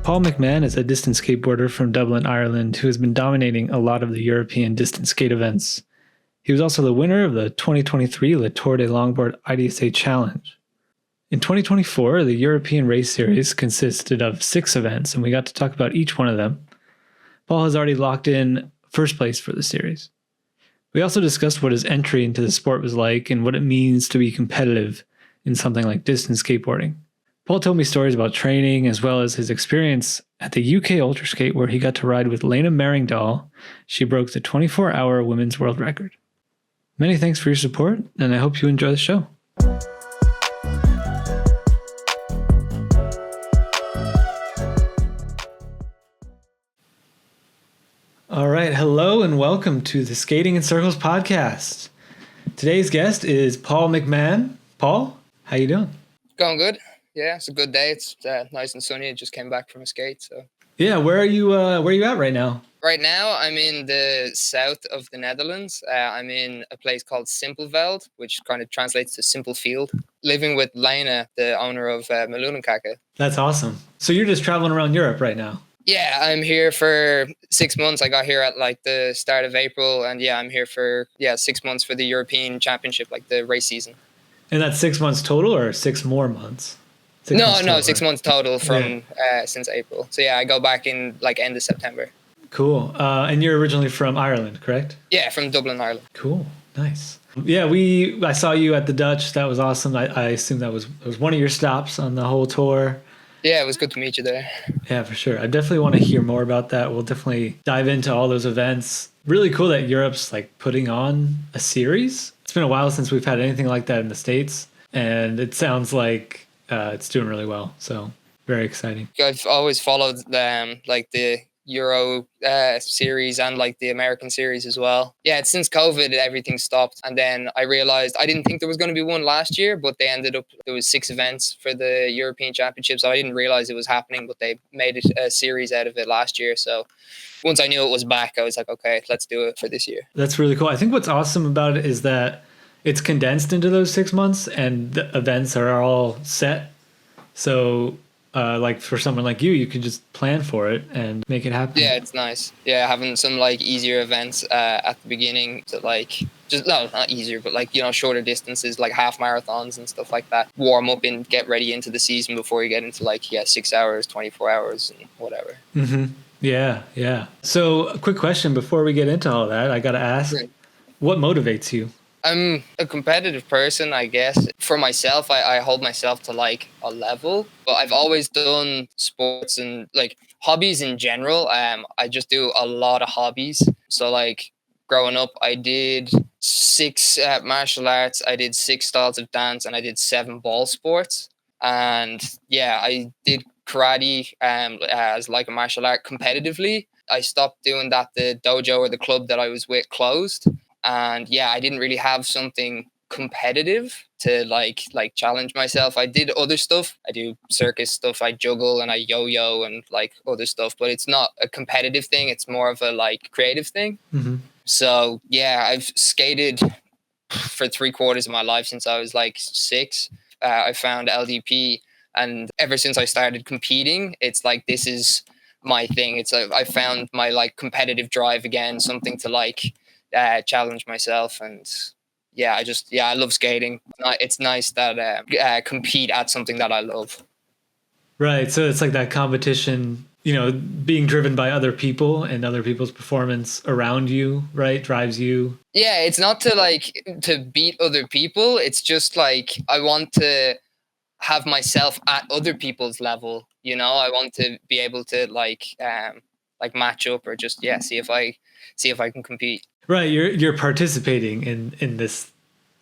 Paul McMahon is a distance skateboarder from Dublin, Ireland, who has been dominating a lot of the European distance skate events. He was also the winner of the 2023 Le Tour de Longboard IDSA Challenge. In 2024, the European Race Series consisted of 6 events, and we got to talk about each one of them. Paul has already locked in first place for the series. We also discussed what his entry into the sport was like and what it means to be competitive in something like distance skateboarding. Paul told me stories about training as well as his experience at the UK Ultra Skate, where he got to ride with Lena Merringdahl. She broke the 24-hour women's world record. Many thanks for your support, and I hope you enjoy the show. All right, hello and welcome to the Skating in Circles podcast. Today's guest is Paul McMahon. Paul, how you doing? Going good. Yeah, it's a good day. It's nice and sunny. I just came back from a skate. So yeah, where are you at right now? Right now, I'm in the south of the Netherlands. I'm in a place called Simpelveld, which kind of translates to simple field. Living with Lena, the owner of Meloenenkake. That's awesome. So you're just traveling around Europe right now? Yeah, I'm here for 6 months. I got here at like the start of April, and yeah, I'm here for 6 months for the European Championship, like the race season. And that's 6 months total, or 6 more months? 6 months total from since April. So yeah, I go back in like end of September. Cool. And you're originally from Ireland, correct? Yeah, from Dublin, Ireland. Cool. Nice. Yeah, I saw you at the Dutch. That was awesome. I assume that was one of your stops on the whole tour. Yeah, it was good to meet you there. Yeah, for sure. I definitely want to hear more about that. We'll definitely dive into all those events. Really cool that Europe's like putting on a series. It's been a while since we've had anything like that in the States, and it sounds like it's doing really well. So very exciting. I've always followed like the Euro series and like the American series as well. Yeah, it's since COVID everything stopped, and then I realized I didn't think there was going to be one last year, but they ended up there was 6 events for the European Championship, so I didn't realize it was happening, but they made it a series out of it last year. So once I knew it was back, I was like, okay, let's do it for this year. That's really cool. I think what's awesome about it is that it's condensed into those 6 months, and the events are all set. So like for someone like you can just plan for it and make it happen. Yeah, it's nice. Yeah, having some like easier events at the beginning to like not easier, but like, shorter distances, like half marathons and stuff like that. Warm up and get ready into the season before you get into like 6 hours, 24 hours and whatever. Mm-hmm. Yeah. So a quick question before we get into all that, I got to ask, what motivates you? I'm a competitive person, I guess. For myself, I hold myself to like a level, but I've always done sports and like hobbies in general. I just do a lot of hobbies. So like growing up, I did 6 martial arts, I did 6 styles of dance, and I did 7 ball sports. And yeah, I did karate as like a martial art competitively. I stopped doing that. The dojo or the club that I was with closed. And yeah, I didn't really have something competitive to like challenge myself. I did other stuff. I do circus stuff. I juggle and I yo-yo and like other stuff, but it's not a competitive thing. It's more of a like creative thing. Mm-hmm. So yeah, I've skated for 3/4 of my life since I was like 6. I found LDP, and ever since I started competing, it's like, this is my thing. It's I found my like competitive drive again, something to like challenge myself. And yeah, I love skating. It's nice that compete at something that I love. Right. So it's like that competition, being driven by other people and other people's performance around you, right? Drives you. Yeah, it's not to beat other people. It's just like, I want to have myself at other people's level. I want to be able to like match up or just see if I can compete. Right, you're participating in this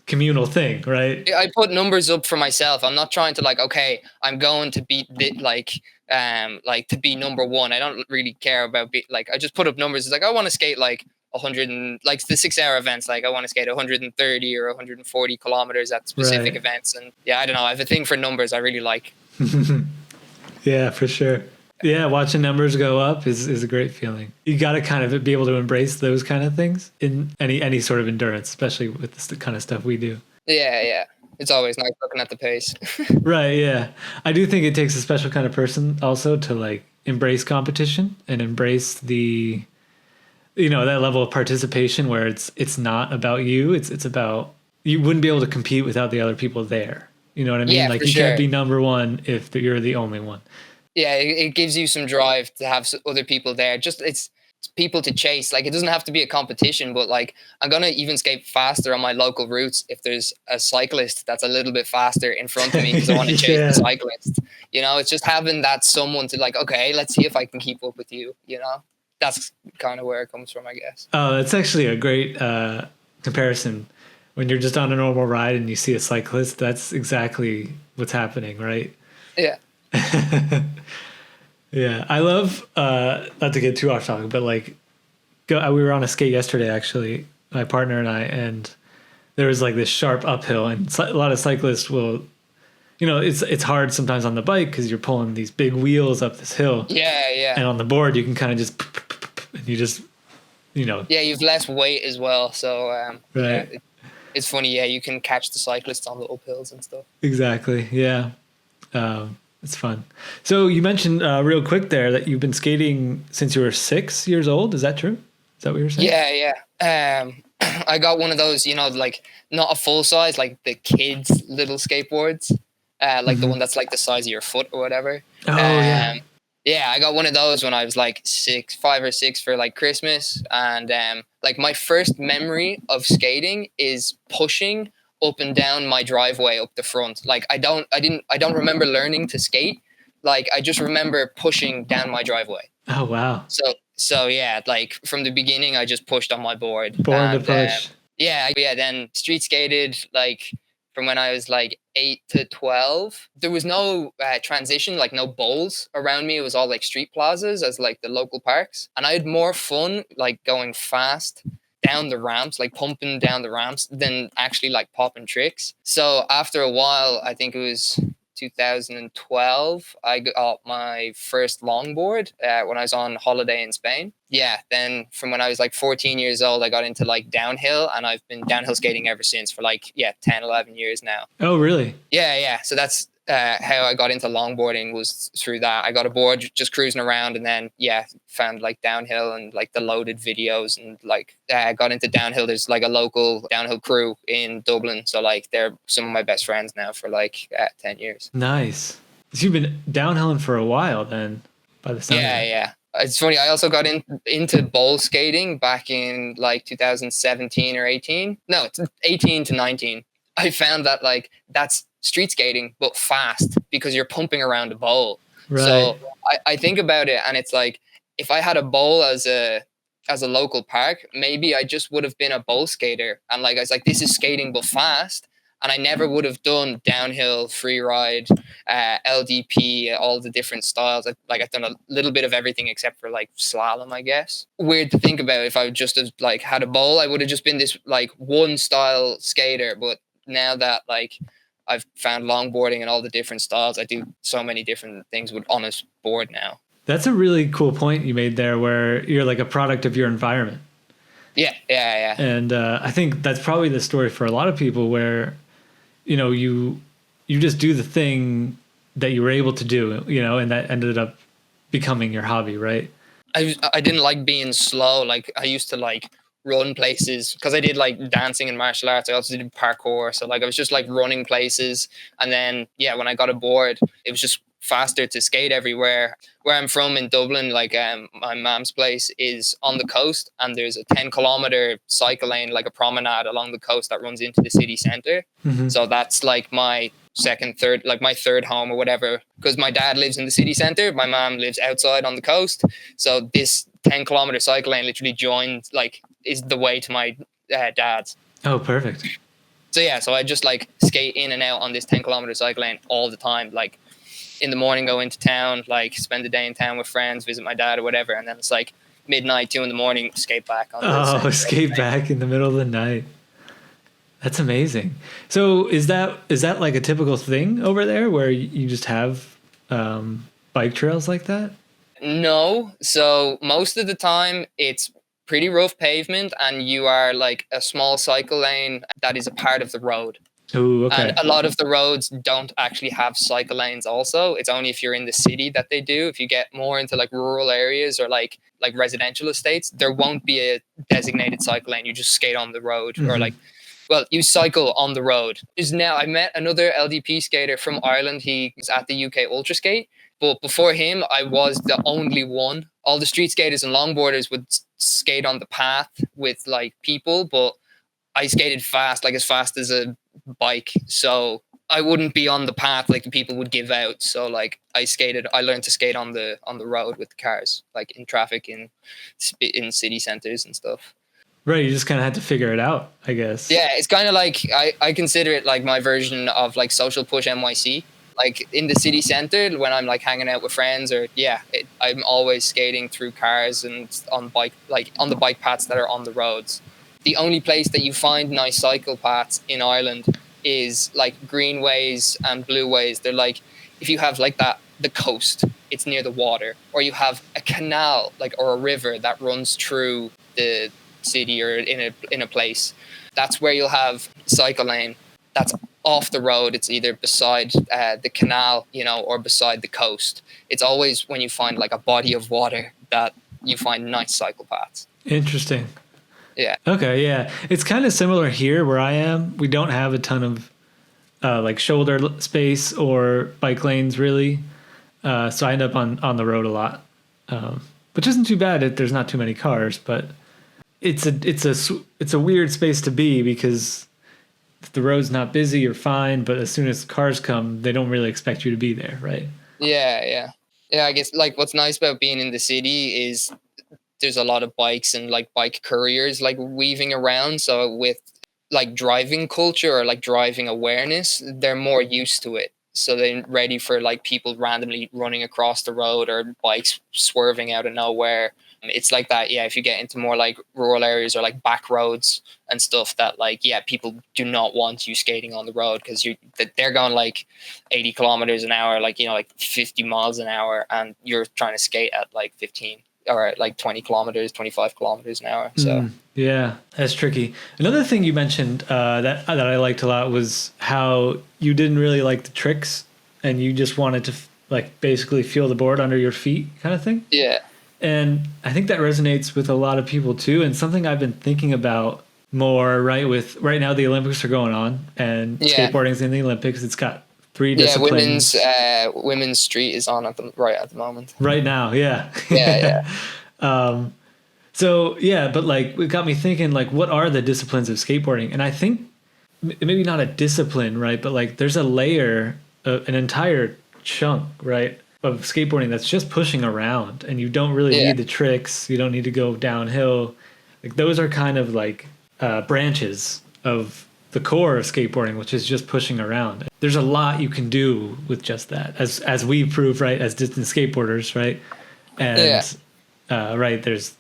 communal thing, right? I put numbers up for myself. I'm not trying to like, okay, I'm going to beat to be number 1. I don't really care about I just put up numbers. It's like, I want to skate like 100 and like the 6-hour events. Like I want to skate 130 or 140 kilometers at specific events. And yeah, I don't know. I have a thing for numbers. I really like. Yeah, for sure. Yeah, watching numbers go up is a great feeling. You got to kind of be able to embrace those kind of things in any sort of endurance, especially with the kind of stuff we do. Yeah. It's always nice looking at the pace. Right, yeah. I do think it takes a special kind of person also to like embrace competition and embrace the, that level of participation where it's not about you. It's about, you wouldn't be able to compete without the other people there. You know what I mean? Yeah, Like for you can't sure. be number one if you're the only one. Yeah, it gives you some drive to have other people there. Just it's people to chase. Like it doesn't have to be a competition, but like I'm gonna even skate faster on my local routes if there's a cyclist that's a little bit faster in front of me because I want to chase the Yeah. cyclist. It's just having that someone to like, okay, let's see if I can keep up with you. That's kind of where it comes from, I guess. Oh, that's actually a great comparison. When you're just on a normal ride and you see a cyclist, that's exactly what's happening, right? Yeah. Yeah, I love not to get too off topic, but like we were on a skate yesterday actually, my partner and I, and there was like this sharp uphill, and a lot of cyclists will, it's hard sometimes on the bike because you're pulling these big wheels up this hill, Yeah, yeah. and on the board you can kind of just and you just Yeah, you've less weight as well. So yeah, right, it's funny. Yeah, you can catch the cyclists on the uphills and stuff. exactly, yeah. It's fun. So you mentioned real quick there that you've been skating since you were 6 years old. Is that true? Is that what you're saying? Yeah, yeah. I got one of those, like not a full size, like the kids' little skateboards, like the Hmm. one that's like the size of your foot or whatever. Oh yeah. Um, yeah, I got one of those when I was like 5 or 6 for like Christmas, and like my first memory of skating is pushing up and down my driveway up the front. Like I don't remember learning to skate. Like I just remember pushing down my driveway. Oh wow. So yeah, like from the beginning, I just pushed on my board, Born to and push. yeah. Then street skated like from when I was like 8 to 12. There was no transition, like no bowls around me. It was all like street plazas as like the local parks, and I had more fun like going fast down the ramps, like pumping down the ramps, than actually like popping tricks. So after a while, I think it was 2012, I got my first longboard when I was on holiday in Spain. Yeah, then from when I was like 14 years old, I got into like downhill, and I've been downhill skating ever since for like, yeah, 10, 11 years now. Oh really? Yeah, yeah. So that's how I got into longboarding, was through that. I got a board just cruising around, and then yeah, found like downhill and like the loaded videos, and like got into downhill. There's like a local downhill crew in Dublin, so like they're some of my best friends now for like 10 years. Nice. So you've been downhilling for a while then, by the sound of Yeah, it. yeah. It's funny. I also got into bowl skating back in like 2017 or 18. No, it's 18 to 19. I found that like that's street skating but fast because you're pumping around a bowl. Right. So I think about it, and it's like if I had a bowl as a local park, maybe I just would have been a bowl skater. And like I was like, this is skating but fast. And I never would have done downhill, free ride, LDP, all the different styles. Like I've done a little bit of everything except for like slalom, I guess. Weird to think about. If I would just have like had a bowl, I would have just been this like one style skater. But now that like I've found longboarding and all the different styles, I do so many different things with on a board now. That's a really cool point you made there, where you're like a product of your environment. Yeah, yeah, yeah. And I think that's probably the story for a lot of people, where you just do the thing that you were able to do, and that ended up becoming your hobby, right? I didn't like being slow. Like I used to like run places because I did like dancing and martial arts. I also did parkour. So like I was just like running places. And then yeah, when I got aboard, it was just faster to skate everywhere. Where I'm from in Dublin, like my mom's place is on the coast, and there's a 10-kilometer cycle lane, like a promenade along the coast that runs into the city centre. Mm-hmm. So that's like my second, third, like my third home or whatever. Because my dad lives in the city centre, my mom lives outside on the coast. So this 10-kilometer cycle lane literally joins, like, is the way to my dad's. Oh, perfect. So yeah, so I just like skate in and out on this 10-kilometer cycle lane all the time. Like in the morning, go into town, like spend the day in town with friends, visit my dad or whatever, and then it's like midnight, 2 in the morning, skate back on the Oh, skate back in the middle of the night. That's amazing. So is that like a typical thing over there, where you just have bike trails like that? No. So most of the time it's pretty rough pavement, and you are like a small cycle lane that is a part of the road. Ooh, And okay. a lot of the roads don't actually have cycle lanes also. It's only if you're in the city that they do. If you get more into like rural areas or like residential estates, there won't be a designated cycle lane. You just skate on the road or Hmm. like, well, you cycle on the road. Is now I met another LDP skater from Ireland. He was at the UK Ultra Skate, but before him, I was the only one. All the street skaters and longboarders would skate on the path with like people, but I skated fast, like as fast as a bike. So I wouldn't be on the path like the people would give out. So like I learned to skate on the road with the cars, like in traffic in city centers and stuff. Right, you just kind of had to figure it out, I guess. Yeah, it's kind of like I consider it like my version of like social push NYC. Like in the city center when I'm like hanging out with friends or I'm always skating through cars and on bike like on the bike paths that are on the roads. The only place that you find nice cycle paths in Ireland is like greenways and blueways. They're like if you have like that the coast, it's near the water, or you have a canal like or a river that runs through the city or in a place. That's where you'll have cycle lane. That's off the road. It's either beside the canal, you know, or beside the coast. It's always when you find like a body of water that you find nice cycle paths. Interesting. Yeah, Okay, yeah. It's kind of similar here where I am. We don't have a ton of like shoulder space or bike lanes really. So I end up on the road a lot, which isn't too bad if there's not too many cars. But it's a weird space to be because if the road's not busy, you're fine. But as soon as cars come, they don't really expect you to be there, right? yeah. I guess like what's nice about being in the city is there's a lot of bikes and like bike couriers like weaving around. So with like driving culture or like driving awareness, they're more used to it. So they're ready for like people randomly running across the road or bikes swerving out of nowhere. It's like that, yeah. If you get into more like rural areas or like back roads and stuff, that like yeah, people do not want you skating on the road because they're going like 80 kilometers an hour, like you know, like 50 miles an hour, and you're trying to skate at like 15 or like 20 kilometers, 25 kilometers an hour. So Yeah, that's tricky. Another thing you mentioned that I liked a lot was how you didn't really like the tricks, and you just wanted to like basically feel the board under your feet, kind of thing. yeah, And I think that resonates with a lot of people too, and something I've been thinking about more. Right, with right now the Olympics are going on, and yeah, skateboarding's in the Olympics. It's got three yeah. disciplines Women's street is on at the moment. right now. Yeah. Yeah, yeah, um, So yeah, but like it got me thinking, like, what are the disciplines of skateboarding? And I think maybe not a discipline, right? But like there's a layer, an entire chunk, right, of skateboarding that's just pushing around, and you don't really yeah, need the tricks. You don't need to go downhill. Like those are kind of like branches of the core of skateboarding, which is just pushing around. There's a lot you can do with just that, as we prove, right, as distance skateboarders, right? yeah. And right, there's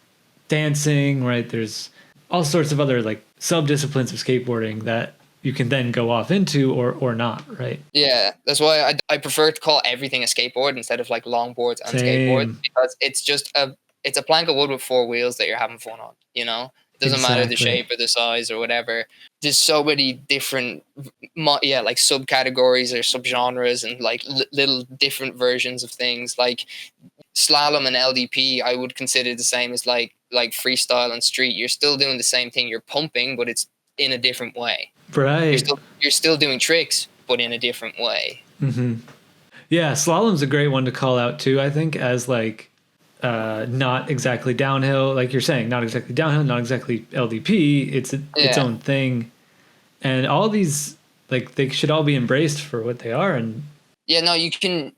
dancing, right? There's all sorts of other like sub disciplines of skateboarding that you can then go off into or not, right? Yeah, that's why I prefer to call everything a skateboard instead of like longboards and skateboards Same. because it's a plank of wood with four wheels that you're having fun on. You know, it doesn't matter the Exactly. shape or the size or whatever. There's so many different, like subcategories or subgenres and like little different versions of things. Like slalom and LDP, I would consider the same as like freestyle and street. You're still doing the same thing. You're pumping, but it's in a different way. Right. You're still doing tricks, but in a different way. Hmm. Yeah, slalom's a great one to call out too, I think, as like not exactly downhill, like you're saying, not exactly downhill, not exactly LDP. It's its Yeah. own thing. And all these like they should all be embraced for what they are. And Yeah, no, you can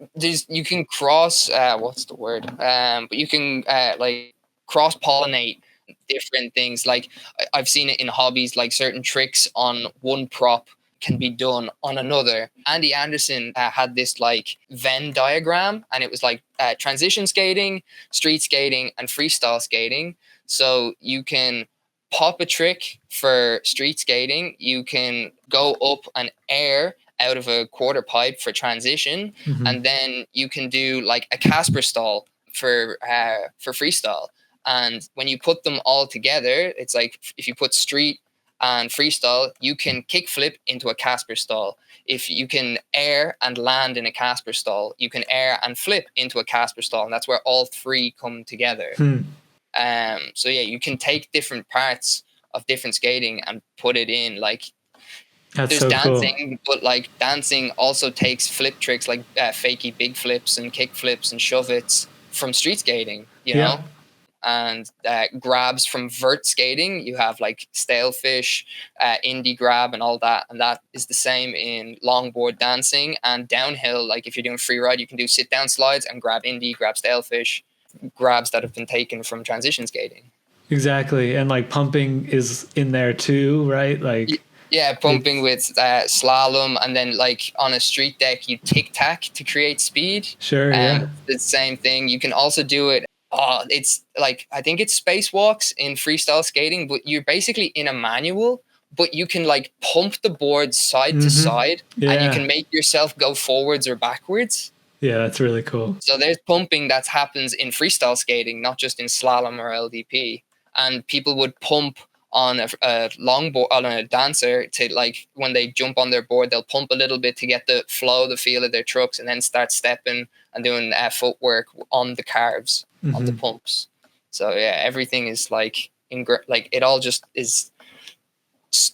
cross what's the word? But you can like cross pollinate different things. Like I've seen it in hobbies, like certain tricks on one prop can be done on another. Andy Anderson had this like Venn diagram, and it was like transition skating, street skating, and freestyle skating. So you can pop a trick for street skating, you can go up and air out of a quarter pipe for transition, mhm. and then you can do like a Casper stall for freestyle. And when you put them all together, it's like if you put street and freestyle, you can kickflip into a Casper stall. If you can air and land in a Casper stall, you can air and flip into a Casper stall, and that's where all three come together. So yeah, you can take different parts of different skating and put it in. Like That's there's so dancing, but like dancing also takes flip tricks like fakey big flips and kick flips and shove it's from street skating, you Yeah. know, and grabs from vert skating. You have like stalefish, indie grab, and all that, and that is the same in longboard dancing and downhill. Like if you're doing free ride, you can do sit down slides and grab indie, grab stalefish, grabs that have been taken from transition skating. Exactly. And like pumping is in there too, right? Like Yeah, pumping with slalom, and then like on a street deck, you tic tac to create speed. Sure, yeah. The same thing. You can also do it. It's like I think it's spacewalks in freestyle skating, but you're basically in a manual, but you can like pump the board side to side, and you can make yourself go forwards or backwards. Yeah, that's really cool. So there's pumping that happens in freestyle skating, not just in slalom or LDP. And people would pump on a longboard, on a dancer, to like when they jump on their board, they'll pump a little bit to get the flow, the feel of their trucks, and then start stepping and doing footwork on the carves, on the pumps. So yeah, everything is like like it all just is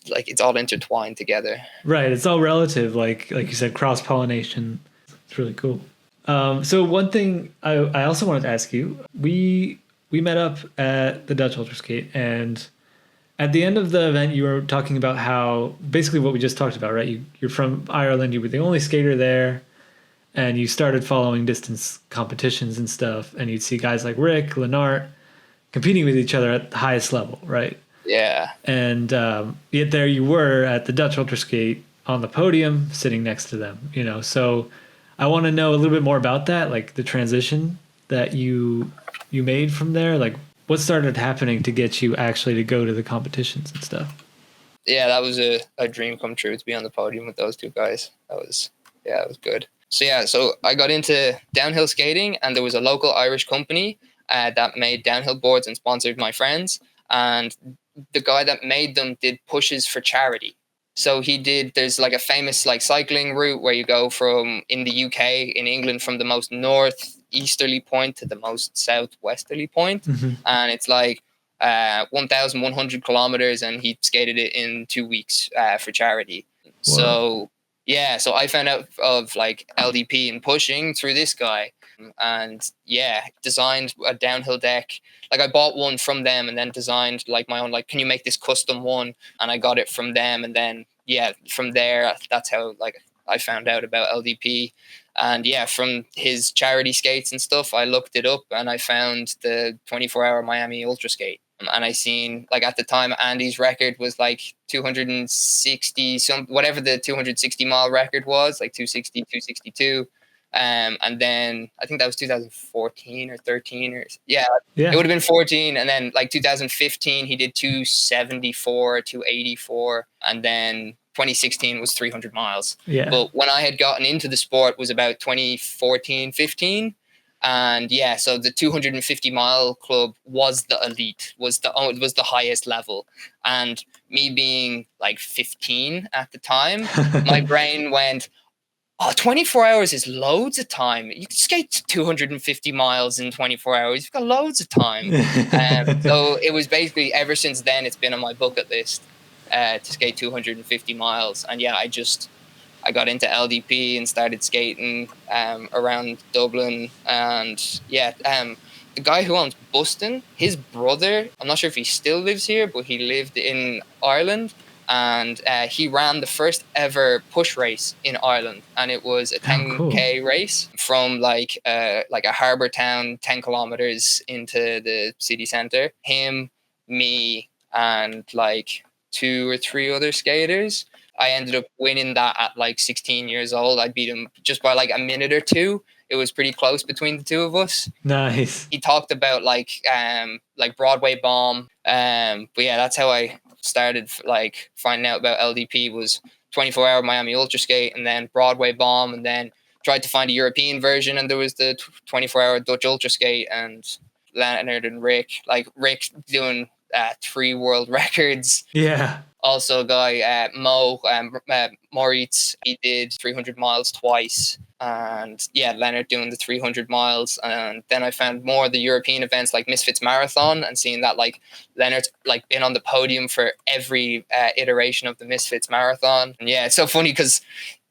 like it's all intertwined together. Right. It's all relative, like you said, cross pollination. It's really cool. So one thing I also wanted to ask you, we met up at the Dutch Ultra Skate, and at the end of the event, you were talking about how basically what we just talked about, right? You're from Ireland. You were the only skater there, and you started following distance competitions and stuff, and you'd see guys like Rick, Lennart competing with each other at the highest level, right? Yeah. And yet there you were at the Dutch Ultra Skate on the podium, sitting next to them, you know. So I want to know a little bit more about that, like the transition that you made from there. Like what started happening to get you actually to go to the competitions and stuff? Yeah, that was a dream come true to be on the podium with those two guys. It was good. So I got into downhill skating, and there was a local Irish company that made downhill boards and sponsored my friends. And the guy that made them did pushes for charity. So there's like a famous like cycling route where you go from in the UK, in England, from the most northeasterly point to the most southwesterly point. And it's like 1,100 kilometers, and he skated it in 2 weeks for charity. Wow. So yeah, so I found out of like LDP and pushing through this guy, and yeah, designed a downhill deck. Like I bought one from them and then designed like my own, like, can you make this custom one? And I got it from them. And then, yeah, from there, that's how like I found out about LDP. And yeah, from his charity skates and stuff, I looked it up and I found the 24-hour Miami Ultra Skate. And I seen, like at the time, Andy's record was like 260, whatever the 260 mile record was, like 260, 262. And then I think that was 2014 or 13 or yeah, it would have been 14. And then like 2015, he did 274, 284. And then 2016 was 300 miles. Yeah. But when I had gotten into the sport was about 2014, 15. And yeah, so the 250 mile club was the elite, was the highest level. And me being like 15 at the time, my brain went, oh, 24 hours is loads of time. You can skate 250 miles in 24 hours. You've got loads of time. So it was basically, ever since then, it's been on my bucket list to skate 250 miles. And yeah, I got into LDP and started skating around Dublin. And yeah, the guy who owns Buston, his brother, I'm not sure if he still lives here, but he lived in Ireland. And he ran the first ever push race in Ireland, and it was a 10K race from like a harbour town, 10 kilometers into the city centre. Him, me, and like 2 or 3 other skaters. I ended up winning that at like 16 years old. I beat him just by like a minute or two. It was pretty close between the two of us. Nice. He talked about like Broadway Bomb. But yeah, that's how I started like finding out about LDP, was 24-hour Miami Ultra Skate, and then Broadway Bomb, and then tried to find a European version, and there was the 24-hour Dutch Ultra Skate, and Leonard and Rick doing 3 world records. Yeah. Also, a guy, Moritz, he did 300 miles twice. And yeah, Leonard doing the 300 miles. And then I found more of the European events like Misfits Marathon, and seeing that like Leonard's like been on the podium for every iteration of the Misfits Marathon. And yeah, it's so funny because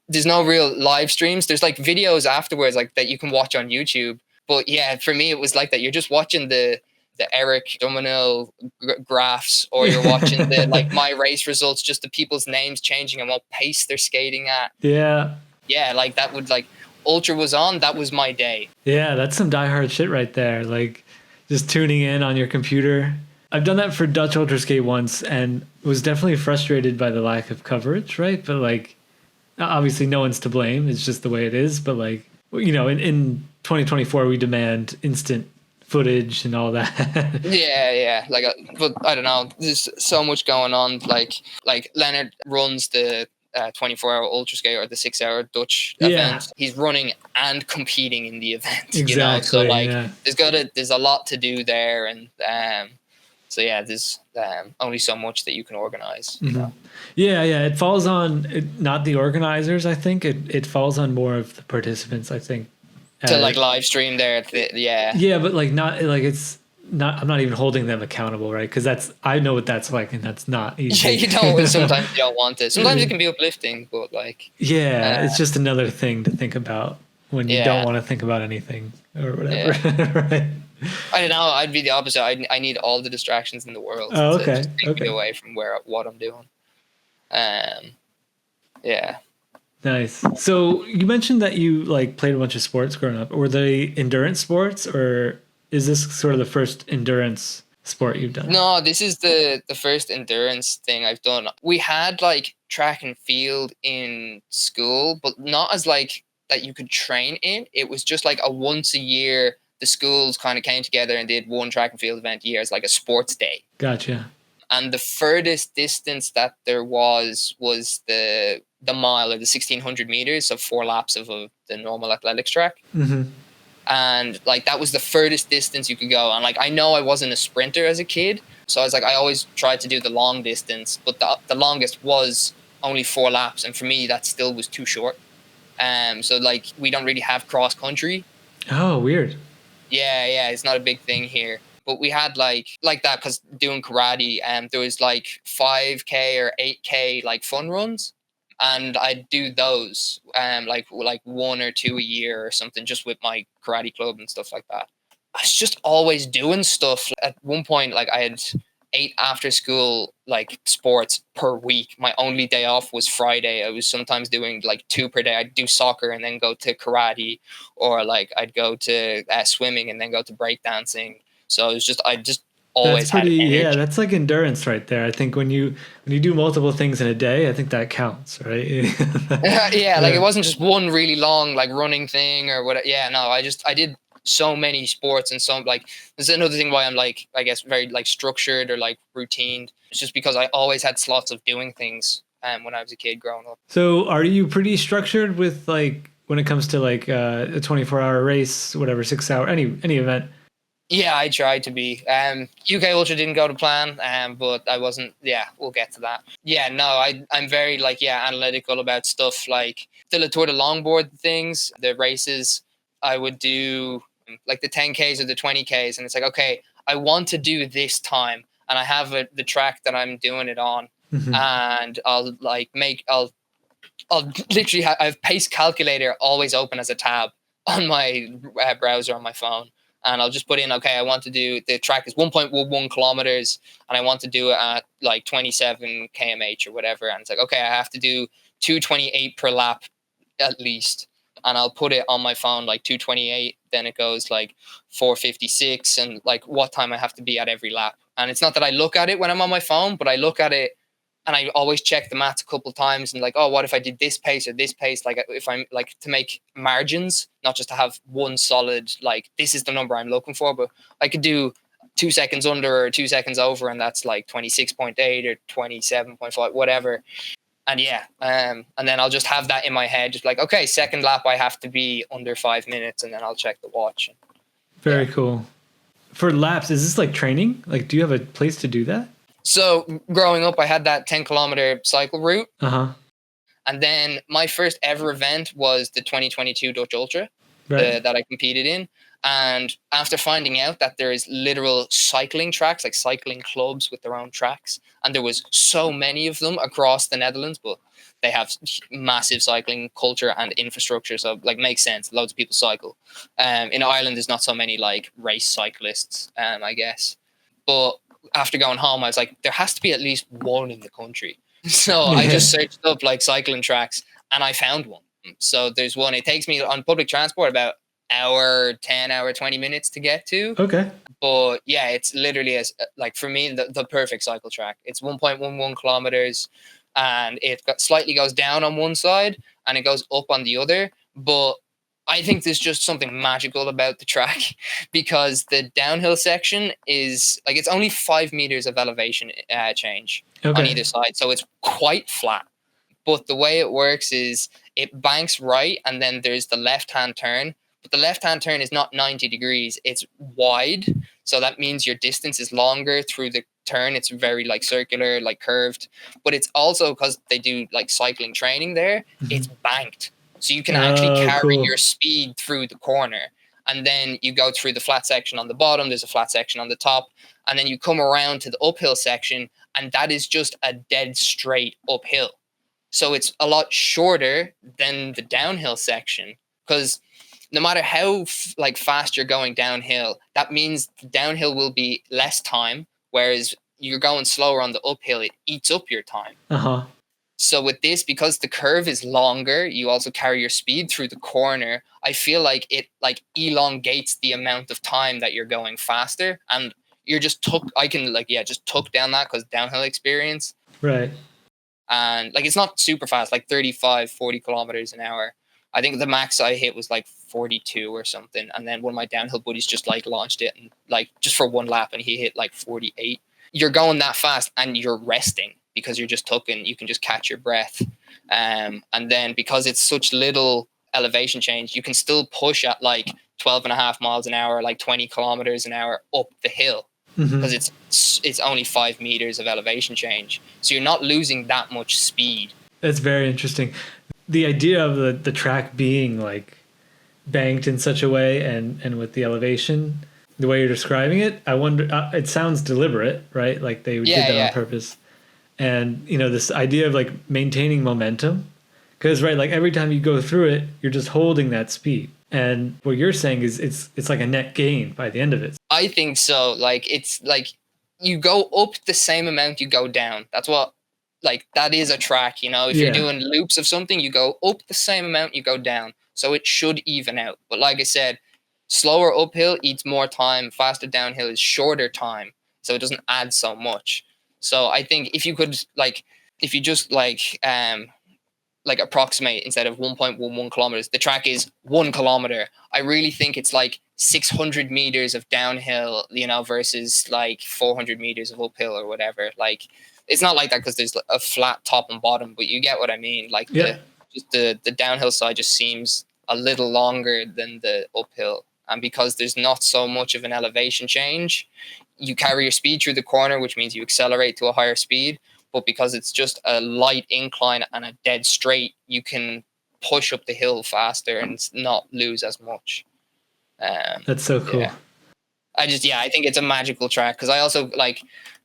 there's no real live streams. There's like videos afterwards like that you can watch on YouTube. But yeah, for me, it was like that. You're just watching the Eric Dominil graphs, or you're watching the like my race results, just the people's names changing and what pace they're skating at. Yeah. Yeah, like that would like Ultra was on. That was my day. Yeah, that's some diehard shit right there. Like just tuning in on your computer. I've done that for Dutch Ultra Skate once and was definitely frustrated by the lack of coverage, right? But like obviously no one's to blame. It's just the way it is. But like, you know, in 2024, we demand instant footage and all that. Yeah. Like, but I don't know. There's so much going on. Like Leonard runs the 24-hour ultra skate or the 6-hour Dutch event. He's running and competing in the event. Exactly. You know, so like there's a lot to do there, and so yeah, there's only so much that you can organize. You know? Yeah. It falls on not the organizers. I think it falls on more of the participants. I think to like live stream there. Yeah, but like not like it's not. I'm not even holding them accountable, right? Because I know what that's like, and that's not easy. Yeah, you know. Sometimes you don't want it. Sometimes it can be uplifting, but like it's just another thing to think about when you don't want to think about anything or whatever. Right. I don't know. I'd be the opposite. I need all the distractions in the world to just take me away from what I'm doing. Yeah. Nice. So you mentioned that you like played a bunch of sports growing up. Were they endurance sports, or is this sort of the first endurance sport you've done? No, this is the first endurance thing I've done. We had like track and field in school, but not as like that you could train in. It was just like a once a year, the schools kind of came together and did one track and field event a year as like a sports day. Gotcha. And the furthest distance that there was the mile, or the 1,600 meters, so 4 laps of the normal athletics track. And like that was the furthest distance you could go. And like I know I wasn't a sprinter as a kid, so I was like I always tried to do the long distance, but the longest was only 4 laps, and for me that still was too short. So like we don't really have cross country. Oh, weird. Yeah, it's not a big thing here. But we had like that because doing karate, there was like 5K or 8K like fun runs, and I'd do those like 1 or 2 a year or something, just with my karate club and stuff like that. I was just always doing stuff. At one point, like I had 8 after school like sports per week. My only day off was Friday. I was sometimes doing like 2 per day. I'd do soccer and then go to karate, or like I'd go to swimming and then go to breakdancing. So it was I just always had energy. Yeah, that's like endurance right there. I think when you do multiple things in a day, I think that counts, right? Like it wasn't just one really long like running thing or what. Yeah, no, I did so many sports, and so like there's another thing why I'm like I guess very like structured or like routine. It's just because I always had slots of doing things when I was a kid growing up. So are you pretty structured with like when it comes to like a 24-hour race, whatever, 6 hour, any event? Yeah, I tried to be. UK Ultra didn't go to plan, but I wasn't. Yeah, we'll get to that. Yeah, no, I'm very like analytical about stuff like the La Tour de Longboard things, the races. I would do like the 10Ks or the 20Ks, and it's like, okay, I want to do this time, and I have the track that I'm doing it on, and I'll literally I have pace calculator always open as a tab on my browser on my phone. And I'll just put in, okay, I want to do, the track is 1.11 kilometers, and I want to do it at like 27 kmh or whatever. And it's like, okay, I have to do 228 per lap at least. And I'll put it on my phone, like 228. Then it goes like 456, and like what time I have to be at every lap. And it's not that I look at it when I'm on my phone, but I look at it and I always check the maths a couple of times and like, oh, what if I did this pace or this pace? Like if I'm like to make margins, not just to have one solid, like this is the number I'm looking for, but I could do 2 seconds under or 2 seconds over, and that's like 26.8 or 27.5, whatever. And and then I'll just have that in my head, just like, okay, second lap, I have to be under 5 minutes, and then I'll check the watch. Very cool. For laps, is this like training? Like, do you have a place to do that? So growing up, I had that 10-kilometer cycle route. Uh-huh. And then my first ever event was the 2022 Dutch Ultra Right. that I competed in. And after finding out that there is literal cycling tracks, like cycling clubs with their own tracks, and there was so many of them across the Netherlands, but they have massive cycling culture and infrastructure, so like makes sense. Loads of people cycle. In Ireland, there's not so many like race cyclists, I guess. But after going home, I was like, there has to be at least one in the country. So I Yeah. just searched up like cycling tracks and I found one. So there's one. It takes me on public transport about hour 10 hour 20 minutes to get to, Okay. but yeah, it's literally as like for me the perfect cycle track. It's 1.11 kilometers and slightly goes down on one side and it goes up on the other, but I think there's just something magical about the track because the downhill section is like it's only 5 meters of elevation change on Okay. either side, so it's quite flat. But the way it works is it banks right and then there's the left hand turn. But the left hand turn is not 90 degrees, it's wide. So that means your distance is longer through the turn. It's very like circular, like curved. But it's also because they do like cycling training there, it's Mhm. banked. So you can actually Oh, carry cool. your speed through the corner. And then you go through the flat section on the bottom, there's a flat section on the top. And then you come around to the uphill section, and that is just a dead straight uphill. So it's a lot shorter than the downhill section because no matter how like fast you're going downhill, that means the downhill will be less time, whereas you're going slower on the uphill, it eats up your time. Uh-huh. So with this, because the curve is longer, you also carry your speed through the corner. I feel like it like elongates the amount of time that you're going faster, and you're just I can like just tuck down that because downhill experience. Right. And like it's not super fast, like 35 40 kilometers an hour. I think the max I hit was like 42 or something, and then one of my downhill buddies just like launched it and like just for one lap and he hit like 48. You're going that fast and you're resting because you're just tucking, you can just catch your breath. And then because it's such little elevation change, you can still push at like 12 and a half miles an hour, like 20 kilometers an hour up the hill Mhm. because it's only 5 meters of elevation change, so you're not losing that much speed. That's very interesting. The idea of the track being like banked in such a way and with the elevation, the way you're describing it, I wonder, it sounds deliberate, right? Like they did that on Yeah, purpose. And, this idea of like maintaining momentum, because, right, like every time you go through it, you're just holding that speed. And what you're saying is it's like a net gain by the end of it. I think so. Like it's like you go up the same amount you go down. That's what like that is a track, if you're Yeah. doing loops of something, you go up the same amount you go down. So it should even out. But like I said, slower uphill eats more time, faster downhill is shorter time. So it doesn't add so much. So I think if you could if you just like approximate instead of 1.11 kilometers, the track is 1 kilometer. I really think it's like 600 meters of downhill, versus like 400 meters of uphill or whatever. Like it's not like that because there's a flat top and bottom, but you get what I mean. Like Yeah. the downhill side just seems a little longer than the uphill. And because there's not so much of an elevation change, you carry your speed through the corner, which means you accelerate to a higher speed. But because it's just a light incline and a dead straight, you can push up the hill faster and not lose as much. That's so cool. Yeah. I think it's a magical track because I also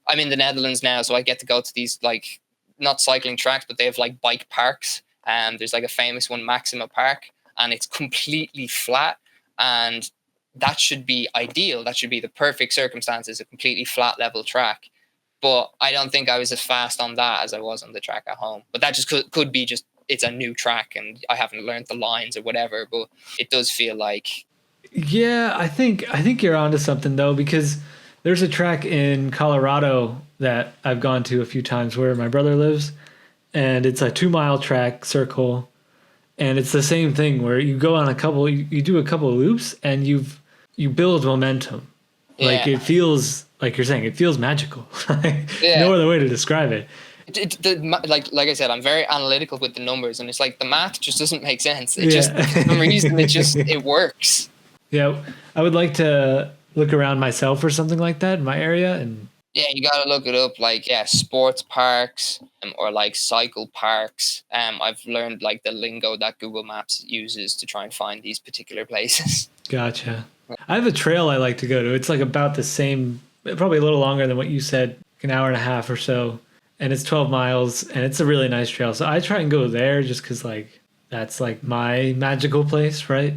I'm in the Netherlands now, so I get to go to these like not cycling tracks, but they have like bike parks. There's like a famous one, Maxima Park, and it's completely flat, and that should be ideal. That should be the perfect circumstances, a completely flat level track. But I don't think I was as fast on that as I was on the track at home. But that just could be just it's a new track and I haven't learned the lines or whatever. But it does feel like Yeah, I think you're onto something though, because there's a track in Colorado that I've gone to a few times where my brother lives, and it's a 2 mile track circle, and it's the same thing where you go on you do a couple of loops and you build momentum. Like yeah, it feels like you're saying, it feels magical. Like, yeah. no other way to describe it. Like I said, I'm very analytical with the numbers, and it's like the math just doesn't make sense. It just Yeah. for some reason it works. Yeah, I would like to look around myself or something like that in my area and Yeah, you gotta look it up. Like, yeah, sports parks or like cycle parks. I've learned like the lingo that Google Maps uses to try and find these particular places. Gotcha. I have a trail I like to go to. It's like about the same, probably a little longer than what you said, an hour and a half or so. And it's 12 miles and it's a really nice trail. So I try and go there just because, like, that's like my magical place, right?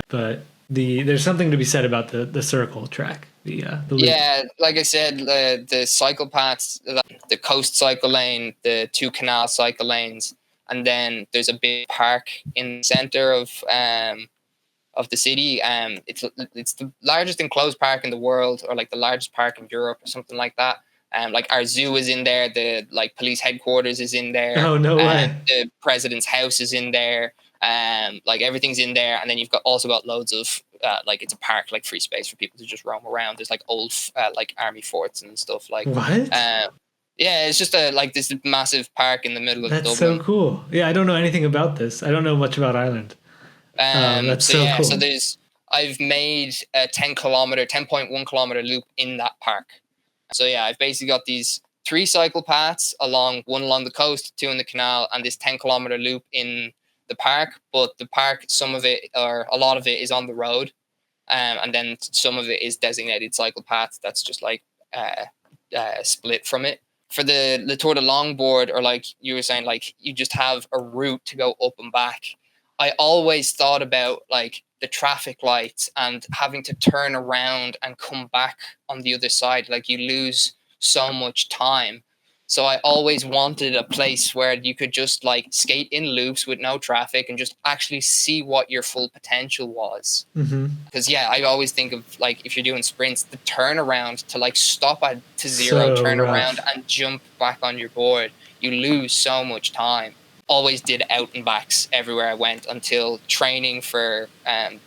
But there's something to be said about the circle track, the loop. Yeah, like I said, the cycle paths, the coast cycle lane, the two canal cycle lanes, and then there's a big park in the center of the city. It's the largest enclosed park in the world, or like the largest park in Europe, or something like that. Like our zoo is in there, the like police headquarters is in there, Oh, no way. the president's house is in there, like everything's in there, and then you've got also got loads of like it's a park, like free space for people to just roam around. There's like old like army forts and stuff like. What? Yeah, it's just a like this massive park in the middle of That's so Dublin. cool. Yeah, I don't know anything about this. I don't know much about Ireland. That's So so yeah, so cool. there's I've made a 10.1 kilometer loop in that park. So yeah, I've basically got these three cycle paths one along the coast, two in the canal, and this 10-kilometer loop in the park. But the park, some of it or a lot of it is on the road, and then some of it is designated cycle paths. That's just like split from it. For the Tour de Longboard, or like you were saying, like you just have a route to go up and back. I always thought about like the traffic lights and having to turn around and come back on the other side. Like you lose so much time. So I always wanted a place where you could just like skate in loops with no traffic and just actually see what your full potential was. Hmm. Because yeah, I always think of like if you're doing sprints, the turnaround to like stop at to zero, So turn around rough. and jump back on your board, you lose so much time. Always did out and backs everywhere I went until training for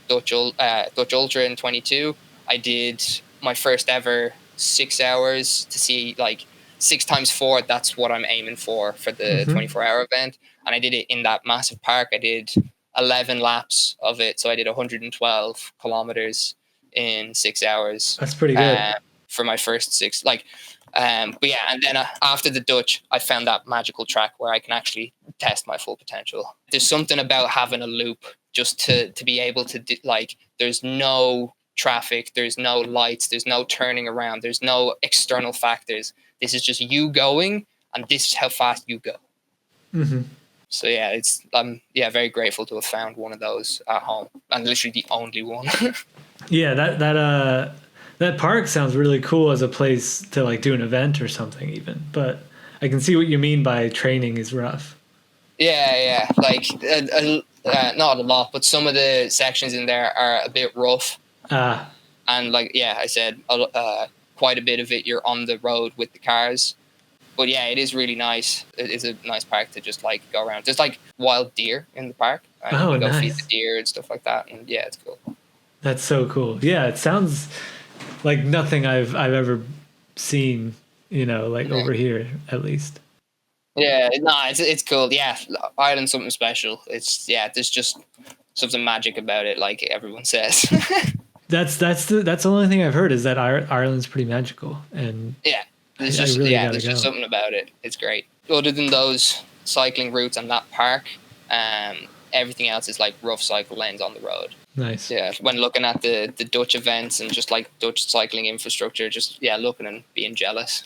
Dutch Ultra in 22. I did my first ever 6 hours to see like 6 times 4. That's what I'm aiming for the Hmm. 24-hour event, and I did it in that massive park. I did 11 laps of it. So I did 112 kilometers in 6 hours That's pretty good. uh, for my first six. But yeah, and then after the Dutch, I found that magical track where I can actually test my full potential. There's something about having a loop just to be able to like. There's no traffic, there's no lights, there's no turning around, there's no external factors. This is just you going, and this is how fast you go. Hmm. So yeah, I'm very grateful to have found one of those at home, and literally the only one. Yeah, that park sounds really cool as a place to like do an event or something even. But I can see what you mean by training is rough. Yeah, like not a lot, but some of the sections in there are a bit rough, Ah, and like yeah, I said quite a bit of it you're on the road with the cars. But yeah, it is really nice. It is a nice park to just like go around. There's like wild deer in the park, and you oh, can go feed the nice. deer and stuff like that. And yeah, it's cool. That's so cool. Yeah, it sounds like nothing I've ever seen, like Yeah. over here at least. Yeah, no, it's cool. Yeah, Ireland's something special. It's yeah, there's just something magic about it, like everyone says. That's the only thing I've heard is that Ireland's pretty magical, and Yeah, I really gotta there's just go. something about it. It's great. Other than those cycling routes and that park, everything else is like rough cycle lanes on the road. Nice. Yeah, when looking at the Dutch events and just like Dutch cycling infrastructure, just yeah, looking and being jealous.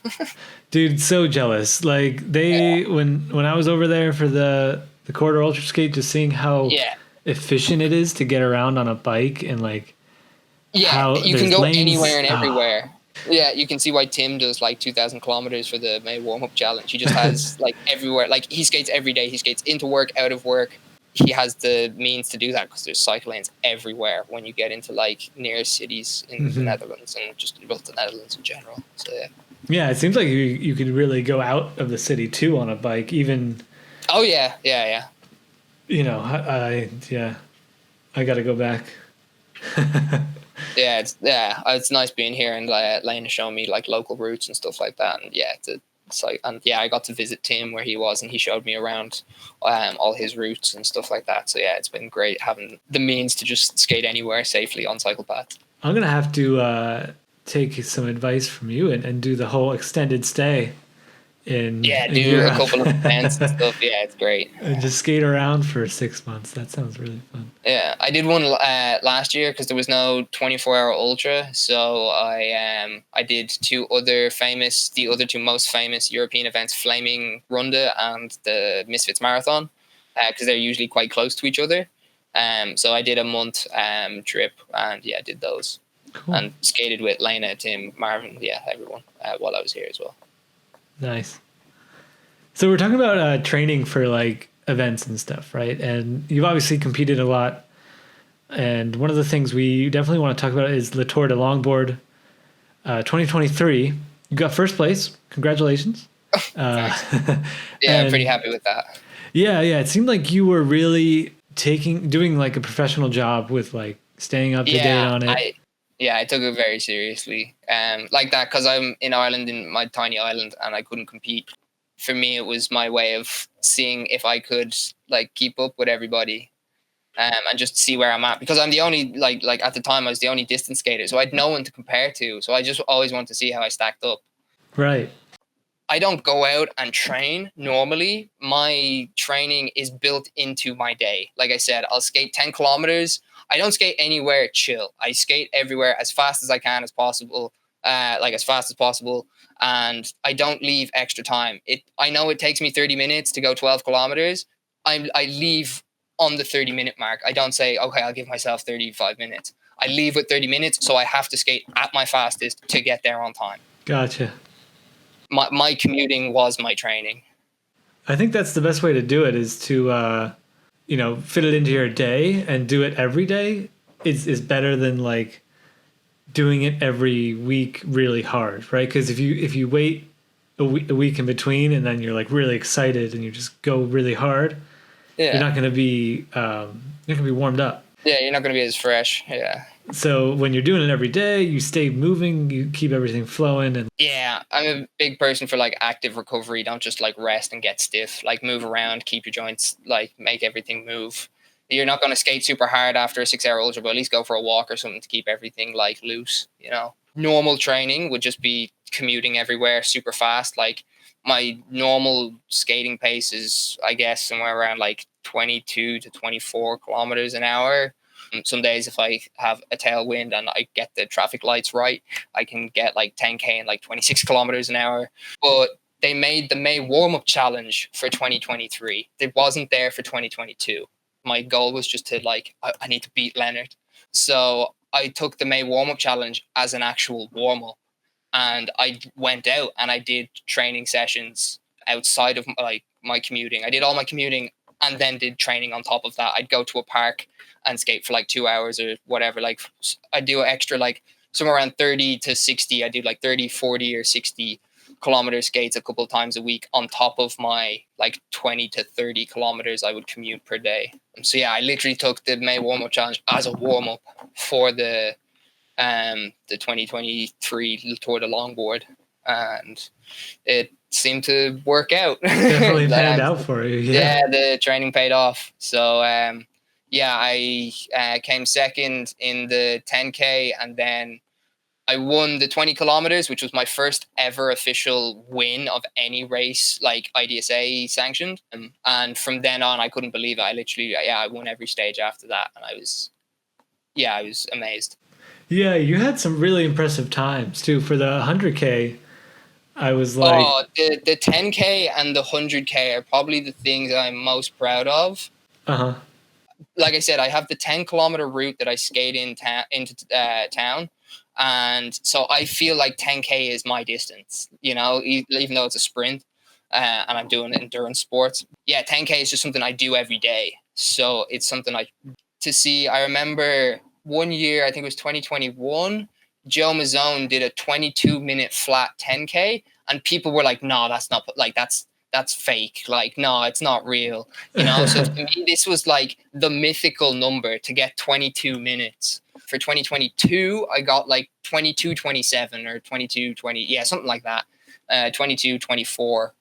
Dude, so jealous. Like they when I was over there for the quarter ultra skate, just seeing how Yeah, efficient it is to get around on a bike and like yeah, how you can there's go anywhere lanes. and Oh, everywhere. Yeah, you can see why Tim does like 2,000 kilometers for the May warm up challenge. He just has like everywhere. Like he skates every day. He skates into work, out of work. He has the means to do that because there's cycle lanes everywhere when you get into like near cities in the hmm. Netherlands and just well, the Netherlands in general. So yeah. Yeah, it seems like you could really go out of the city too on a bike. Even Oh yeah. yeah, I got to go back. It's nice being here and Lena showing me like local routes and stuff like that. And yeah, it's like and yeah, I got to visit Tim where he was, and he showed me around all his routes and stuff like that. So yeah, it's been great having the means to just skate anywhere safely on cycle paths. I'm gonna have to take some advice from you and do the whole extended stay Yeah, in do a Europe couple of events and stuff. Yeah, it's great. and just skate around for 6 months. That sounds really fun. Yeah, I did one last year because there was no 24-hour ultra, so I did the other two most famous European events, Flaming Runde and the Misfits Marathon, because they're usually quite close to each other. So I did a month trip, and yeah, I did those Cool. and skated with Lena, Tim, Marvin, yeah, everyone while I was here as well. Nice. So we're talking about training for like events and stuff, right? And you've obviously competed a lot. And one of the things we definitely want to talk about is Le Tour de Longboard 2023. You got first place. Congratulations. Yeah, I'm pretty happy with that. Yeah. It seemed like you were really doing like a professional job with like staying up to date on it. I took it very seriously. Like that, because I'm in Ireland, in my tiny island, and I couldn't compete. For me, it was my way of seeing if I could like keep up with everybody, and just see where I'm at. Because I'm the only like at the time I was the only distance skater, so I had no one to compare to. So I just always wanted to see how I stacked up. Right. I don't go out and train normally. My training is built into my day. Like I said, I'll skate 10 kilometers. I don't skate anywhere chill. I skate everywhere as fast as I can as possible, as fast as possible. And I don't leave extra time. I know it takes me 30 minutes to go 12 kilometers. I leave on the 30-minute mark. I don't say, okay, I'll give myself 35 minutes. I leave with 30 minutes, so I have to skate at my fastest to get there on time. Gotcha. My commuting was my training. I think that's the best way to do it is to, fit it into your day and do it every day is better than like doing it every week really hard, right? Because if you wait a week in between and then you're like really excited and you just go really hard, you're not going to be warmed up. Yeah, you're not going to be as fresh. Yeah. So when you're doing it every day, you stay moving, you keep everything flowing. And yeah, I'm a big person for like active recovery. Don't just like rest and get stiff. Like move around, keep your joints, like make everything move. You're not going to skate super hard after a 6-hour ultra, but at least go for a walk or something to keep everything like loose, Normal training would just be commuting everywhere super fast. Like my normal skating pace is, I guess, somewhere around like 22 to 24 kilometers an hour. Some days if I have a tailwind and I get the traffic lights right, I can get like 10K in like 26 kilometers an hour. But they made the May warm-up challenge for 2023. It wasn't there for 2022. My goal was just to I need to beat Leonard. So I took the May warm-up challenge as an actual warm-up. And I went out and I did training sessions outside of my commuting. I did all my commuting and then did training on top of that. I'd go to a park and skate for like 2 hours or whatever. Like I do extra, like somewhere around 30 to 60. I do like 30, 40 or 60 kilometer skates a couple of times a week on top of my like 20 to 30 kilometers I would commute per day. So yeah, I literally took the May warm-up challenge as a warm-up for the 2023 Tour de Longboard, and it seemed to work out. Definitely panned out for you. Yeah, the training paid off. So I came second in the 10K, and then I won the 20 kilometers, which was my first ever official win of any race, like IDSA sanctioned. And from then on, I couldn't believe it. I won every stage after that, and I was amazed. Yeah, you had some really impressive times too. For the 100K, I was like... the 10K and the 100K are probably the things I'm most proud of. Uh-huh. Like I said, I have the 10-kilometer route that I skate into town. And so I feel like 10K is my distance, even though it's a sprint and I'm doing endurance sports. Yeah, 10K is just something I do every day. So it's something I remember one year, I think it was 2021, Joe Mazzone did a 22-minute flat 10K, and people were like, no, that's not, like, that's fake. Like, no, it's not real. So to me, this was like the mythical number to get 22 minutes. For 2022, I got like 22:27 or 22:20. Yeah, something like that. 22:24,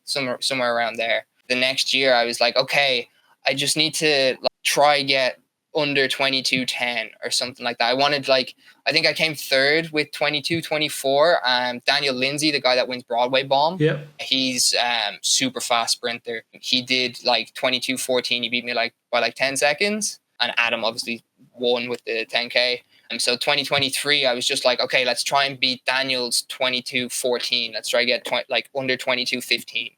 somewhere around there. The next year, I was like, okay, I just need to try get under 22:10 or something like that. I wanted like, I think I came third with 22:24. Daniel Lindsay, the guy that wins Broadway Bomb, Yep. he's super fast sprinter. He did like 22:14. He beat me like by like 10 seconds. And Adam obviously won with the 10K. And so 2023, I was just like, okay, let's try and beat Daniel's 22:14. Let's try to get like under 22:15.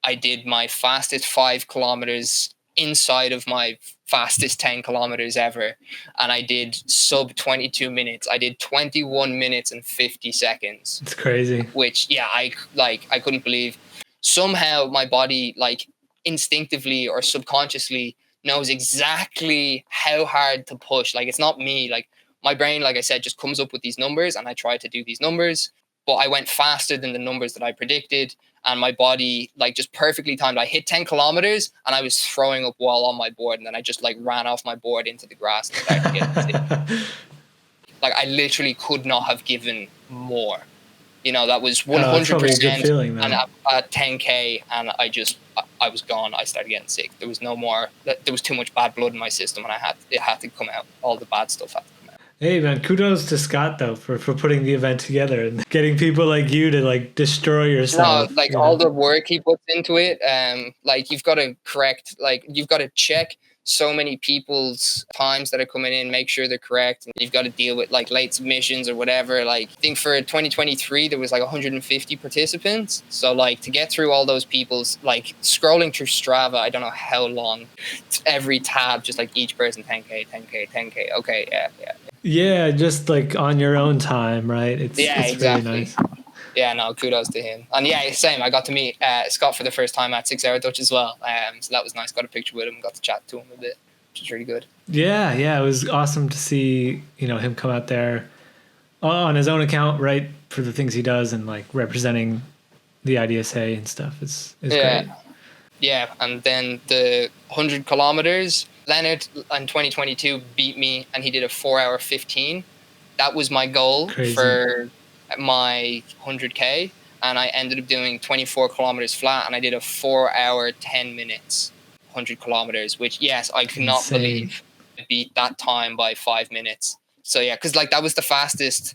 I did my fastest 5 kilometers inside of my fastest 10 kilometers ever. And I did sub 22 minutes. I did 21 minutes and 50 seconds. It's crazy. Which, yeah, I couldn't believe. Somehow my body, like, instinctively or subconsciously knows exactly how hard to push. Like, it's not me. Like, my brain, like I said, just comes up with these numbers, and I try to do these numbers. But I went faster than the numbers that I predicted, and my body, like, just perfectly timed. I hit 10 kilometers, and I was throwing up while on my board, and then I just, like, ran off my board into the grass and started getting sick. Like, I literally could not have given more. You know, that was 100%. Feeling, and at 10K, and I was gone. I started getting sick. There was no more. There was too much bad blood in my system, and it had to come out. All the bad stuff had to come out. Hey man, kudos to Scott though for putting the event together and getting people like you to like destroy yourself. No, like all the work he puts into it. Like you've got to you've got to check so many people's times that are coming in, make sure they're correct. And you've got to deal with like late submissions or whatever. Like I think for 2023, there was like 150 participants. So like to get through all those people's, like scrolling through Strava, I don't know how long, every tab, just like each person, 10K, 10K, 10K. Okay. Yeah. Yeah. Just like on your own time, right? It's exactly. Really nice. Yeah, no, kudos to him. And yeah, same. I got to meet Scott for the first time at 6 Hour Dutch as well. So that was nice. Got a picture with him, got to chat to him a bit, which was really good. Yeah. It was awesome to see, him come out there on his own account, right, for the things he does and like representing the IDSA and stuff. Is great. Yeah, and then the 100 kilometers, Leonard in 2022 beat me, and he did a 4 hour 15. That was my goal for my 100K, and I ended up doing 24 kilometers flat, and I did a 4 hour 10 minutes 100 kilometers, which, yes, I cannot believe I beat that time by 5 minutes. So yeah, because like that was the fastest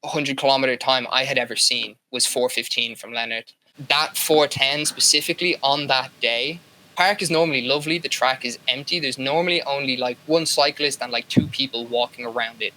100 kilometer time I had ever seen, was 4:15 from Leonard. That 4:10 specifically on that day, park is normally lovely, the track is empty, there's normally only like one cyclist and like 2 people walking around it.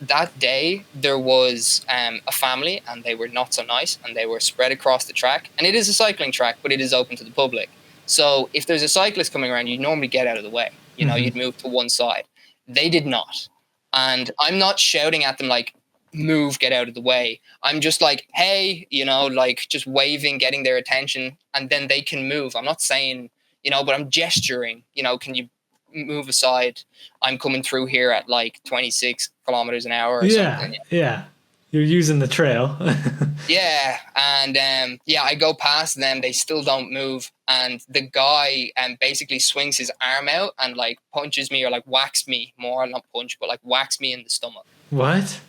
That day, there was a family, and they were not so nice, and they were spread across the track. And it is a cycling track, but it is open to the public. So if there's a cyclist coming around, you'd normally get out of the way. You'd move to one side. They did not. And I'm not shouting at them like, move, get out of the way. I'm just like, hey, like just waving, getting their attention, and then they can move. I'm not saying, but I'm gesturing, can you move aside? I'm coming through here at like 26 kilometers an hour or something. Yeah. You're using the trail. Yeah. And I go past them. They still don't move. And the guy basically swings his arm out and like punches me, or like whacks me more, not punch, but like whacks me in the stomach. What?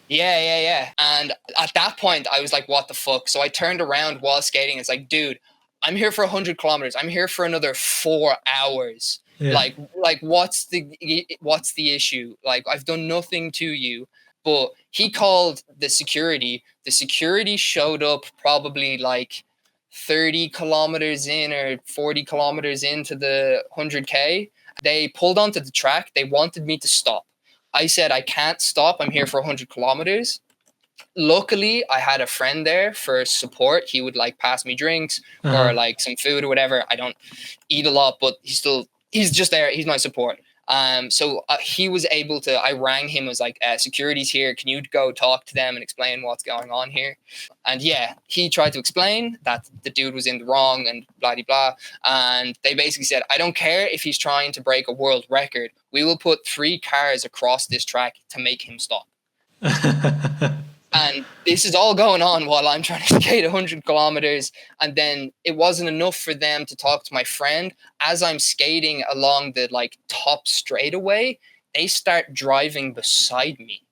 Yeah. And at that point, I was like, what the fuck? So I turned around while skating. It's like, dude, I'm here for 100 kilometers. I'm here for another 4 hours. Yeah. Like what's the issue? Like, I've done nothing to you. But he called the security. The security showed up probably like 30 kilometers in or 40 kilometers into the 100K. They pulled onto the track. They wanted me to stop. I said, I can't stop. I'm here for 100 kilometers. Luckily, I had a friend there for support. He would like pass me drinks or like some food or whatever. I don't eat a lot, but he's just there. He's my support. So he was able to, I rang him, was like, security's here. Can you go talk to them and explain what's going on here? And yeah, he tried to explain that the dude was in the wrong and blah, blah, blah. And they basically said, I don't care if he's trying to break a world record. We will put 3 cars across this track to make him stop. And this is all going on while I'm trying to skate 100 kilometers. And then it wasn't enough for them to talk to my friend. As I'm skating along the like top straightaway, they start driving beside me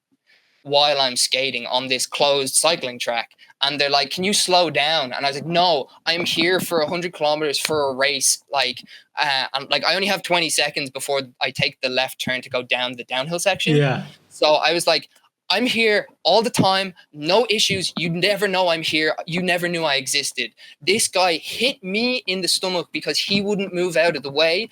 while I'm skating on this closed cycling track. and they're like, can you slow down? And I was like, no, I'm here for 100 kilometers for a race. And like, I only have 20 seconds before I take the left turn to go down the downhill section. Yeah. So I was like, I'm here all the time, no issues. You never know I'm here. You never knew I existed. This guy hit me in the stomach because he wouldn't move out of the way.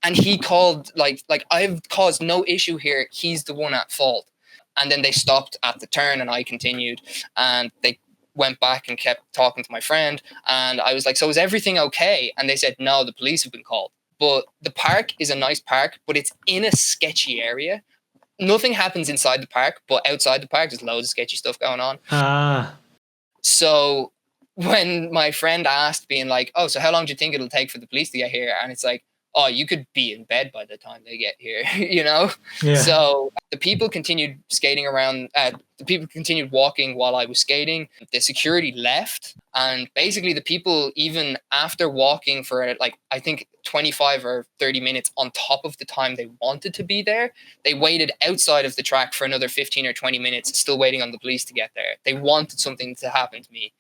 And he called, like I've caused no issue here. He's the one at fault. And then they stopped at the turn and I continued. And they went back and kept talking to my friend. And I was like, so is everything okay? And they said, no, the police have been called. But the park is a nice park, but it's in a sketchy area. Nothing happens inside the park, but outside the park, there's loads of sketchy stuff going on. So when my friend asked, being like, oh, so how long do you think it'll take for the police to get here? And it's like, oh, you could be in bed by the time they get here, you know? Yeah. So the people continued skating around. The people continued walking while I was skating. The security left. And basically the people, even after walking for like, I think 25 or 30 minutes on top of the time they wanted to be there, they waited outside of the track for another 15 or 20 minutes, still waiting on the police to get there. They wanted something to happen to me.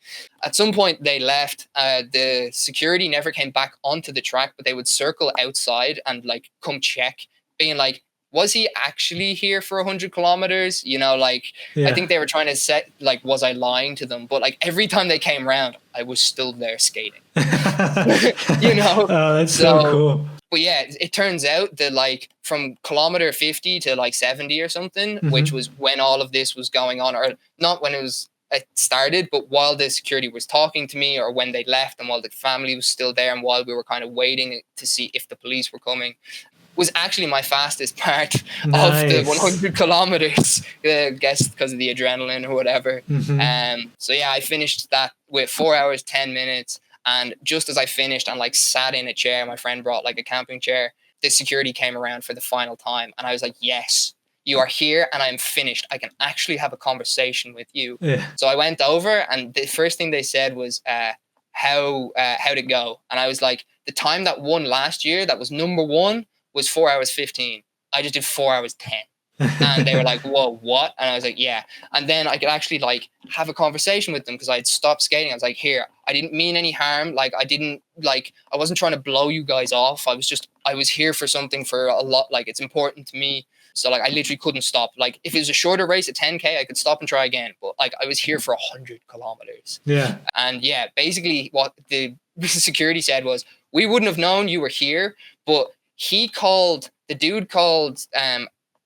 At some point they left. The security never came back onto the track, but they would circle outside and like come check, being like, was he actually here for 100 kilometers? You know, like, Yeah. I think they were trying to set, like, was I lying to them? But like every time they came around, I was still there skating. You know? Oh, that's so cool. But yeah, it turns out that like from kilometer 50 to like 70 or something, which was when all of this was going on, or not when it started, but while the security was talking to me, or when they left, and while the family was still there, and while we were kind of waiting to see if the police were coming, was actually my fastest part of the 100 kilometers, I guess because of the adrenaline or whatever. So yeah, I finished that with 4 hours, 10 minutes. And just as I finished and like sat in a chair, my friend brought like a camping chair, the security came around for the final time. And I was like, yes, you are here and I'm finished. I can actually have a conversation with you. Yeah. So I went over and the first thing they said was, how'd it go? And I was like, the time that won last year, that was number one, was 4 hours 15. I just did 4 hours 10. And they were like, whoa, what? And I was like, yeah. And then I could actually like have a conversation with them because I'd stopped skating. I was like, here, I didn't mean any harm. Like I wasn't trying to blow you guys off. I was here for something for a lot. Like it's important to me. So like I literally couldn't stop. Like if it was a shorter race at 10K, I could stop and try again. But like I was here for 100 kilometers. Yeah. And yeah, basically what the security said was, we wouldn't have known you were here, but the dude called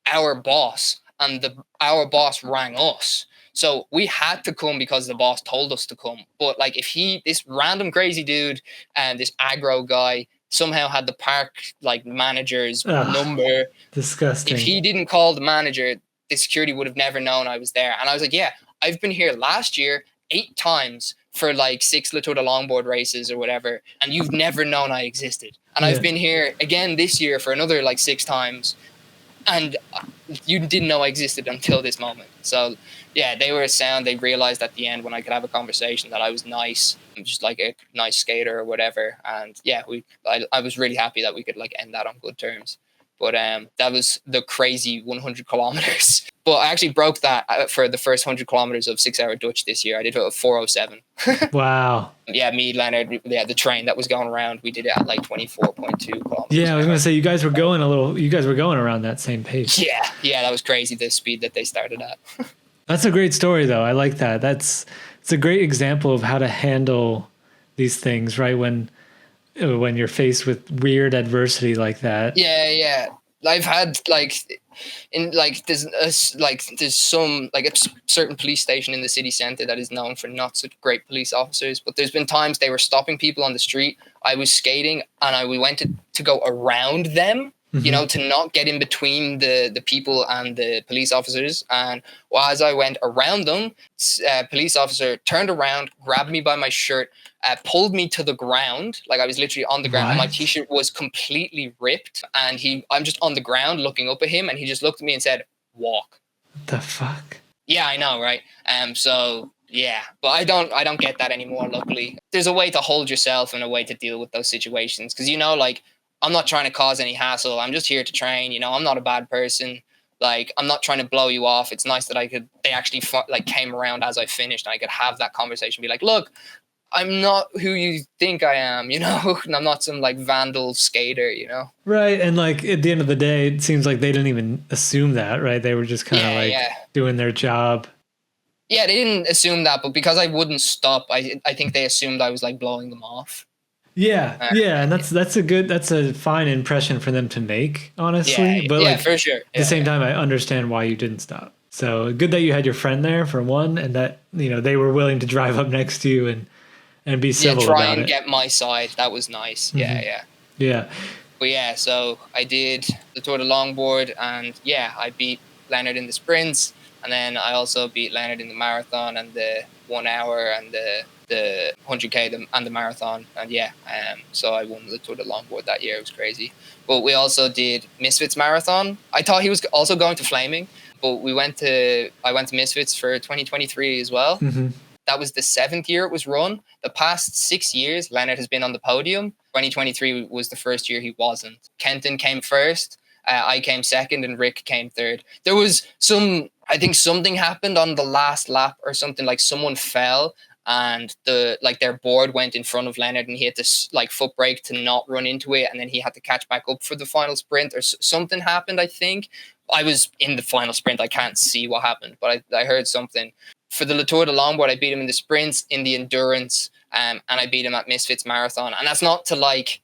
our boss, and our boss rang us. So we had to come because the boss told us to come. But like if this random crazy dude and this aggro guy somehow had the park like manager's number. Disgusting. If he didn't call the manager, the security would have never known I was there. And I was like, yeah, I've been here last year 8 times for like 6 Le Tour de Longboard races or whatever, and you've never known I existed. And I've been here again this year for another like 6 times, and you didn't know I existed until this moment. So yeah, they were sound. They realized at the end when I could have a conversation that I was nice, just like a nice skater or whatever. And yeah, I was really happy that we could like end that on good terms. But that was the crazy 100 kilometers. But I actually broke that for the first 100 kilometers of 6 Hour Dutch this year. I did it at 4:07. Wow. Yeah, me, Leonard, the train that was going around, we did it at like 24.2 kilometers. Yeah, I was going to say, you guys were going around that same pace. Yeah, that was crazy, the speed that they started at. That's a great story, though. I like that. It's a great example of how to handle these things, right? When you're faced with weird adversity like that. Yeah. I've had there's some like a certain police station in the city center that is known for not such great police officers, but there's been times they were stopping people on the street. I was skating and we went to go around them, you know, to not get in between the people and the police officers. And as I went around them, a police officer turned around, grabbed me by my shirt, pulled me to the ground. Like I was literally on the ground. And my t-shirt was completely ripped. And I'm just on the ground looking up at him. And he just looked at me and said, walk. What the fuck? Yeah, I know, right? So yeah, but I don't get that anymore, luckily. There's a way to hold yourself and a way to deal with those situations. Because, you know, like, I'm not trying to cause any hassle. I'm just here to train. You know, I'm not a bad person. Like, I'm not trying to blow you off. It's nice that they actually like came around as I finished, and I could have that conversation, be like, look, I'm not who you think I am, you know, and I'm not some like vandal skater, you know? Right. And like at the end of the day, it seems like they didn't even assume that, right? They were just kind of Yeah, like yeah. doing their job. Yeah, they didn't assume that, but because I wouldn't stop, I think they assumed I was like blowing them off. Yeah, Uh, yeah, and that's a fine impression for them to make, yeah, honestly. But yeah, like for sure. at the Yeah, same yeah. time, I understand why you didn't stop. So good that you had your friend there for one, and that they were willing to drive up next to you and be Yeah, civil try about and it. get my side. That was nice. Hmm. Yeah, yeah. Yeah, But yeah, so I did the Tour de Longboard, and yeah, I beat Leonard in the sprints, and then I also beat Leonard in the marathon and the 1 hour and the 100K and the marathon, and yeah, so I won the Tour de Longboard that year. It was crazy. But we also did Misfits marathon. I thought he was also going to Flaming, but I went to Misfits for 2023 as well. hmm, That was the 7th year it was run. The past 6 years, Leonard has been on the podium. 2023 was the first year he wasn't. Kenton came first. I came second, and Rick came third. There was I think something happened on the last lap or something. Like someone fell, and their board went in front of Leonard, and he had to like foot brake to not run into it, and then he had to catch back up for the final sprint, or something happened. I think I was in the final sprint. I can't see what happened, but I heard something. For the Tour de Longboard, I beat him in the sprints, in the endurance, and I beat him at Misfits Marathon. And that's not to like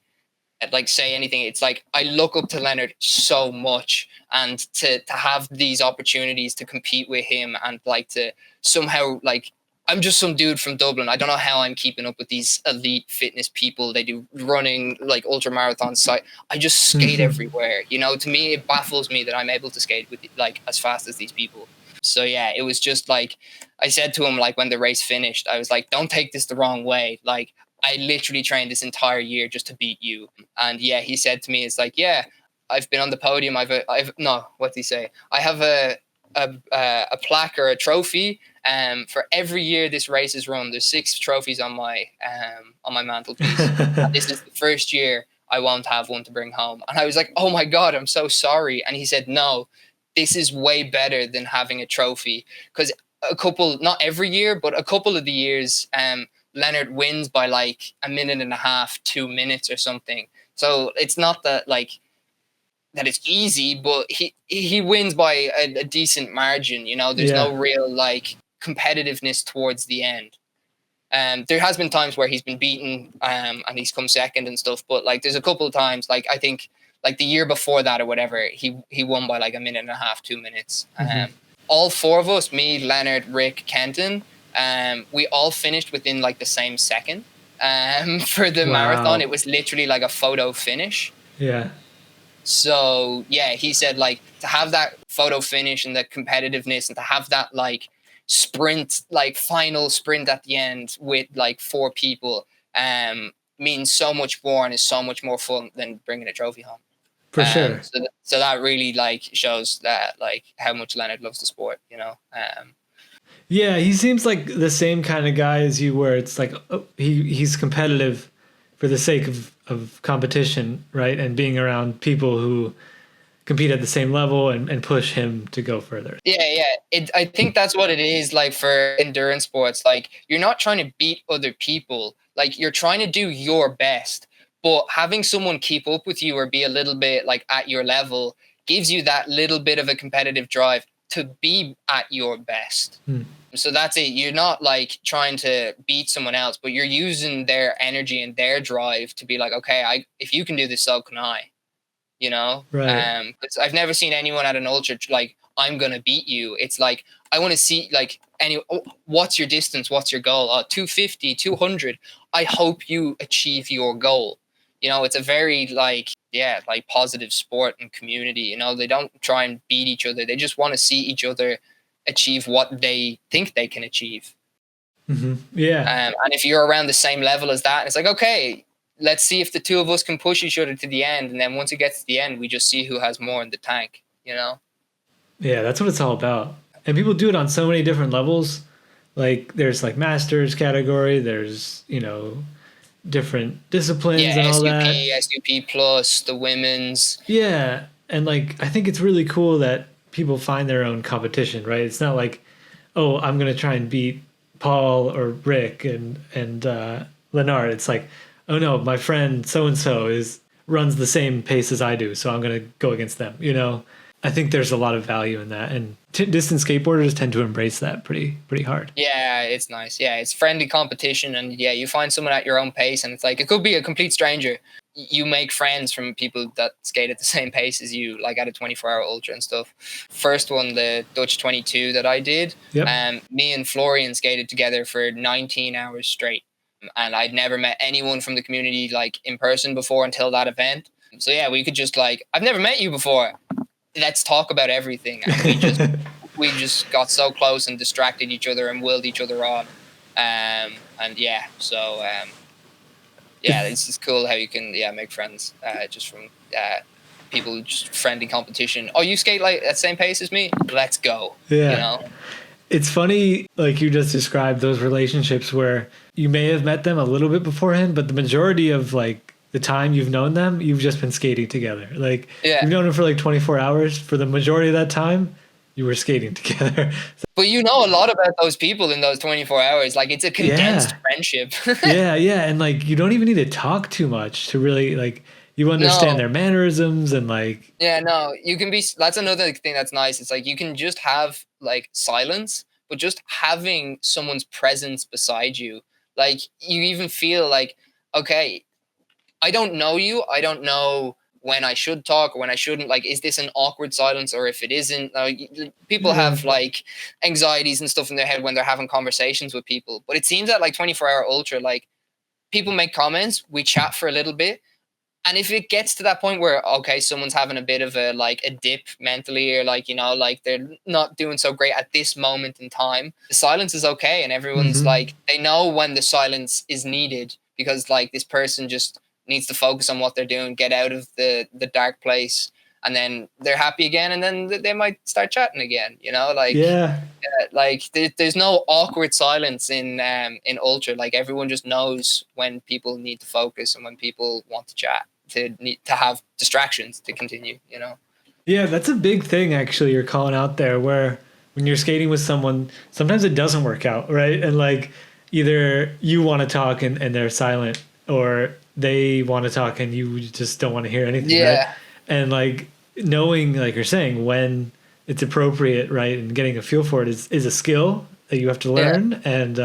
say anything. It's like I look up to Leonard so much, and to have these opportunities to compete with him, and like to somehow like I'm just some dude from Dublin. I don't know how I'm keeping up with these elite fitness people. They do running, like ultra marathons. I just skate hmm. everywhere. You know, to me, it baffles me that I'm able to skate with like as fast as these people. So yeah, it was just like I said to him, like when the race finished, I was like, don't take this the wrong way. Like I literally trained this entire year just to beat you. And yeah, he said to me, it's like, yeah, I've been on the podium. No, what did he say? I have a plaque or a trophy. For every year this race is run, there's 6 trophies on my mantelpiece. And this is the first year I won't have one to bring home. And I was like, oh my God, I'm so sorry. And he said, no, this is way better than having a trophy. Because not every year, but a couple of the years, Leonard wins by like a minute and a half, 2 minutes or something. So it's not that like that it's easy, but he wins by a decent margin. You know, there's no Yeah, real like competitiveness towards the end. There has been times where he's been beaten, and he's come second and stuff. But like, there's a couple of times, like I think, like the year before that or whatever, he won by like a minute and a half, 2 minutes. hmm. All 4 of us, me, Leonard, Rick, Kenton, we all finished within like the same second. For the marathon, Wow. it was literally like a photo finish. Yeah, So yeah, he said like to have that photo finish and the competitiveness, and to have that like sprint, like final sprint at the end with like 4 people, means so much more and is so much more fun than bringing a trophy home. for sure. So that really like shows that like how much Leonard loves the sport, you know. Yeah, he seems like the same kind of guy as you, where it's like he's competitive for the sake of competition, right? And being around people who compete at the same level and push him to go further. Yeah, yeah. I think that's what it is like for endurance sports. Like you're not trying to beat other people. Like you're trying to do your best. But having someone keep up with you or be a little bit like at your level gives you that little bit of a competitive drive to be at your best. Hmm. So that's it. You're not like trying to beat someone else, but you're using their energy and their drive to be like, okay, if you can do this, so can I. You know, Right. I've never seen anyone at an ultra like I'm gonna beat you. It's like I want to see like what's your distance, what's your goal? 250, 200. I hope you achieve your goal. You know, it's a very like like positive sport and community. You know, they don't try and beat each other. They just want to see each other achieve what they think they can achieve. Hmm. Yeah. And if you're around the same level as that, it's like, okay, let's see if the 2 of us can push each other to the end. And then once it gets to the end, we just see who has more in the tank, you know? Yeah, that's what it's all about. And people do it on so many different levels. Like there's like masters category, there's, different disciplines Yeah, and all that. SUP plus, the women's. Yeah. And like I think it's really cool that people find their own competition, right? It's not like, oh, I'm gonna try and beat Paul or Rick and Leonard. It's like, oh no, my friend so and so is runs the same pace as I do, so I'm gonna go against them. I think there's a lot of value in that, and distance skateboarders tend to embrace that pretty hard. Yeah, it's nice. Yeah, it's friendly competition, and yeah, you find someone at your own pace, and it's like it could be a complete stranger. You make friends from people that skate at the same pace as you, like at a 24-hour ultra and stuff. First one, the Dutch 22 that I did, Yep. me and Florian skated together for 19 hours straight, and I'd never met anyone from the community like in person before until that event. So yeah, we could just like, I've never met you before. Let's talk about everything, and we just got so close and distracted each other and willed each other on. And yeah, so yeah, it's just cool how you can make friends just from people, just friendly competition. Oh, you skate like at the same pace as me? Let's go. Yeah. You know? It's funny, like you just described, those relationships where you may have met them a little bit beforehand, but the majority of like the time you've known them, you've just been skating together. Like you've known them for like 24 hours. For the majority of that time, you were skating together. But you know a lot about those people in those 24 hours. Like it's a condensed friendship. Yeah. And like you don't even need to talk too much to really like you understand their mannerisms and like. Yeah, no, you can be, that's another thing that's nice. It's like you can just have like silence, but just having someone's presence beside you, like you even feel like, okay, I don't know you. I don't know when I should talk or when I shouldn't. Like, is this an awkward silence, or if it isn't? People have like anxieties and stuff in their head when they're having conversations with people. But it seems that like 24-hour ultra, like people make comments, we chat for a little bit. And if it gets to that point where, okay, someone's having a bit of a dip mentally, or like, like they're not doing so great at this moment in time, the silence is okay. And everyone's like, they know when the silence is needed, because like this person just needs to focus on what they're doing, get out of the dark place, and then they're happy again. And then they might start chatting again, like there's no awkward silence in ultra. Like everyone just knows when people need to focus and when people want to chat, to have distractions to continue. Yeah, that's a big thing actually you're calling out there, where when you're skating with someone, sometimes it doesn't work out, right? And like either you want to talk and they're silent, or they want to talk and you just don't want to hear anything, right? And like knowing, like you're saying, when it's appropriate, right, and getting a feel for it is a skill that you have to learn. And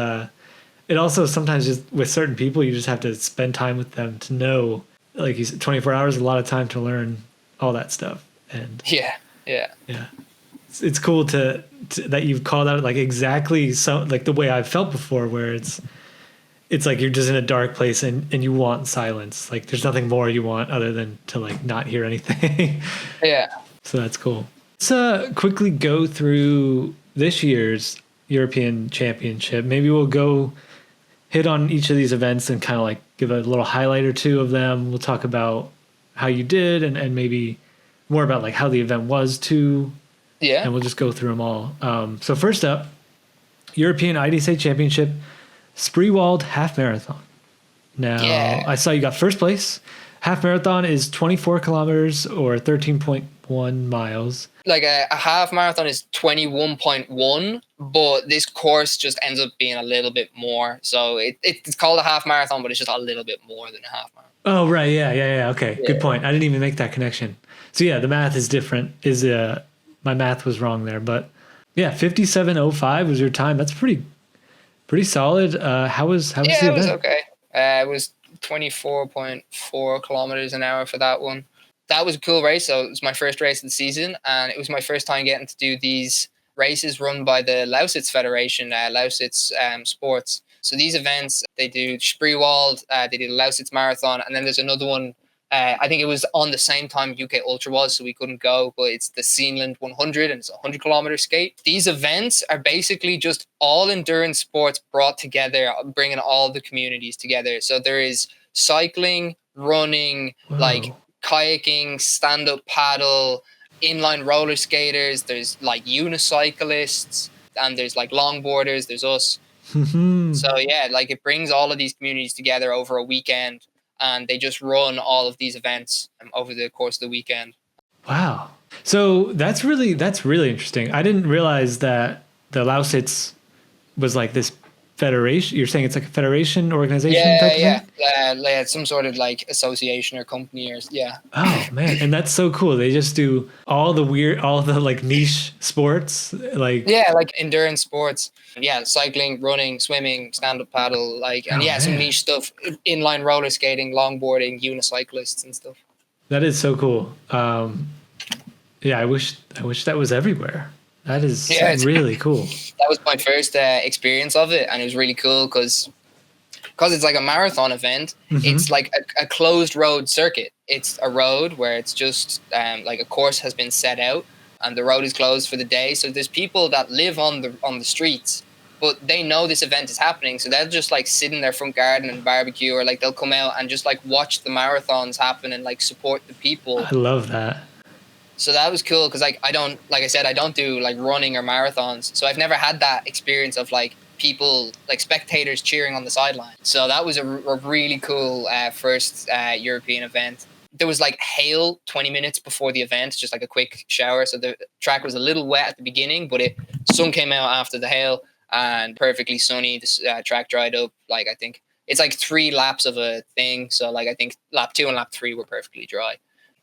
it also sometimes just with certain people, you just have to spend time with them to know, like you said, 24 hours is a lot of time to learn all that stuff. And yeah, it's cool to that you've called out like exactly like the way I've felt before, where it's like you're just in a dark place and you want silence. Like there's nothing more you want other than to like not hear anything. So that's cool. Let's quickly go through this year's European Championship. Maybe we'll go hit on each of these events and kind of like give a little highlight or two of them. We'll talk about how you did and maybe more about like how the event was too. Yeah. And we'll just go through them all. So first up, European IDSA Championship, Spreewald Half Marathon. Now, I saw you got first place. Half marathon is 24 kilometers or 13.1 miles. Like a half marathon is 21.1, but this course just ends up being a little bit more. So it's called a half marathon, but it's just a little bit more than a half marathon. Oh, right. Yeah. Okay. Good point. I didn't even make that connection. So yeah, the math is different. My math was wrong there, but yeah, 57:05 was your time. That's pretty solid. How was the event? It was okay. It was 24.4 kilometers an hour for that one. That was a cool race. So it was my first race of the season, and it was my first time getting to do these races run by the Lausitz Federation, Lausitz Sports. So these events, they do Spreewald, they do the Lausitz Marathon, and then there's another one. I think it was on the same time UK Ultra was, so we couldn't go, but it's the Seenland 100, and it's a 100-kilometer skate. These events are basically just all endurance sports brought together, bringing all the communities together. So there is cycling, running, like kayaking, stand-up paddle, inline roller skaters, there's like unicyclists, and there's like longboarders, there's us. So yeah, like it brings all of these communities together over a weekend, and they just run all of these events over the course of the weekend. Wow. So that's really interesting. I didn't realize that the Lausitz was like this federation. You're saying it's like a federation organization Yeah, type of yeah, thing? like some sort of like association or company or yeah. Oh man, and that's so cool. They just do all the like niche sports. Like, Yeah, like endurance sports. Yeah, cycling, running, swimming, stand-up paddle, like, and oh yeah, some man, niche stuff, inline roller skating, longboarding, unicyclists and stuff. that is so cool. Yeah, I wish that was everywhere. That is Yeah, really cool. that was my first experience of it, and it was really cool because it's like a marathon event. Hmm. It's like a closed road circuit. It's a road where it's just like a course has been set out, and the road is closed for the day. So there's people that live on the streets, but they know this event is happening, so they'll just like sit in their front garden and barbecue, or like they'll come out and just like watch the marathons happen and like support the people. I love that. So that was cool because like I don't, like I said, I don't do like running or marathons, so I've never had that experience of like people like spectators cheering on the sideline. So that was a really cool first European event. There was like hail 20 minutes before the event, just like a quick shower. So the track was a little wet at the beginning, but it sun came out after the hail and perfectly sunny. The track dried up. Like I think it's like 3 laps of a thing. So like I think lap 2 and lap 3 were perfectly dry.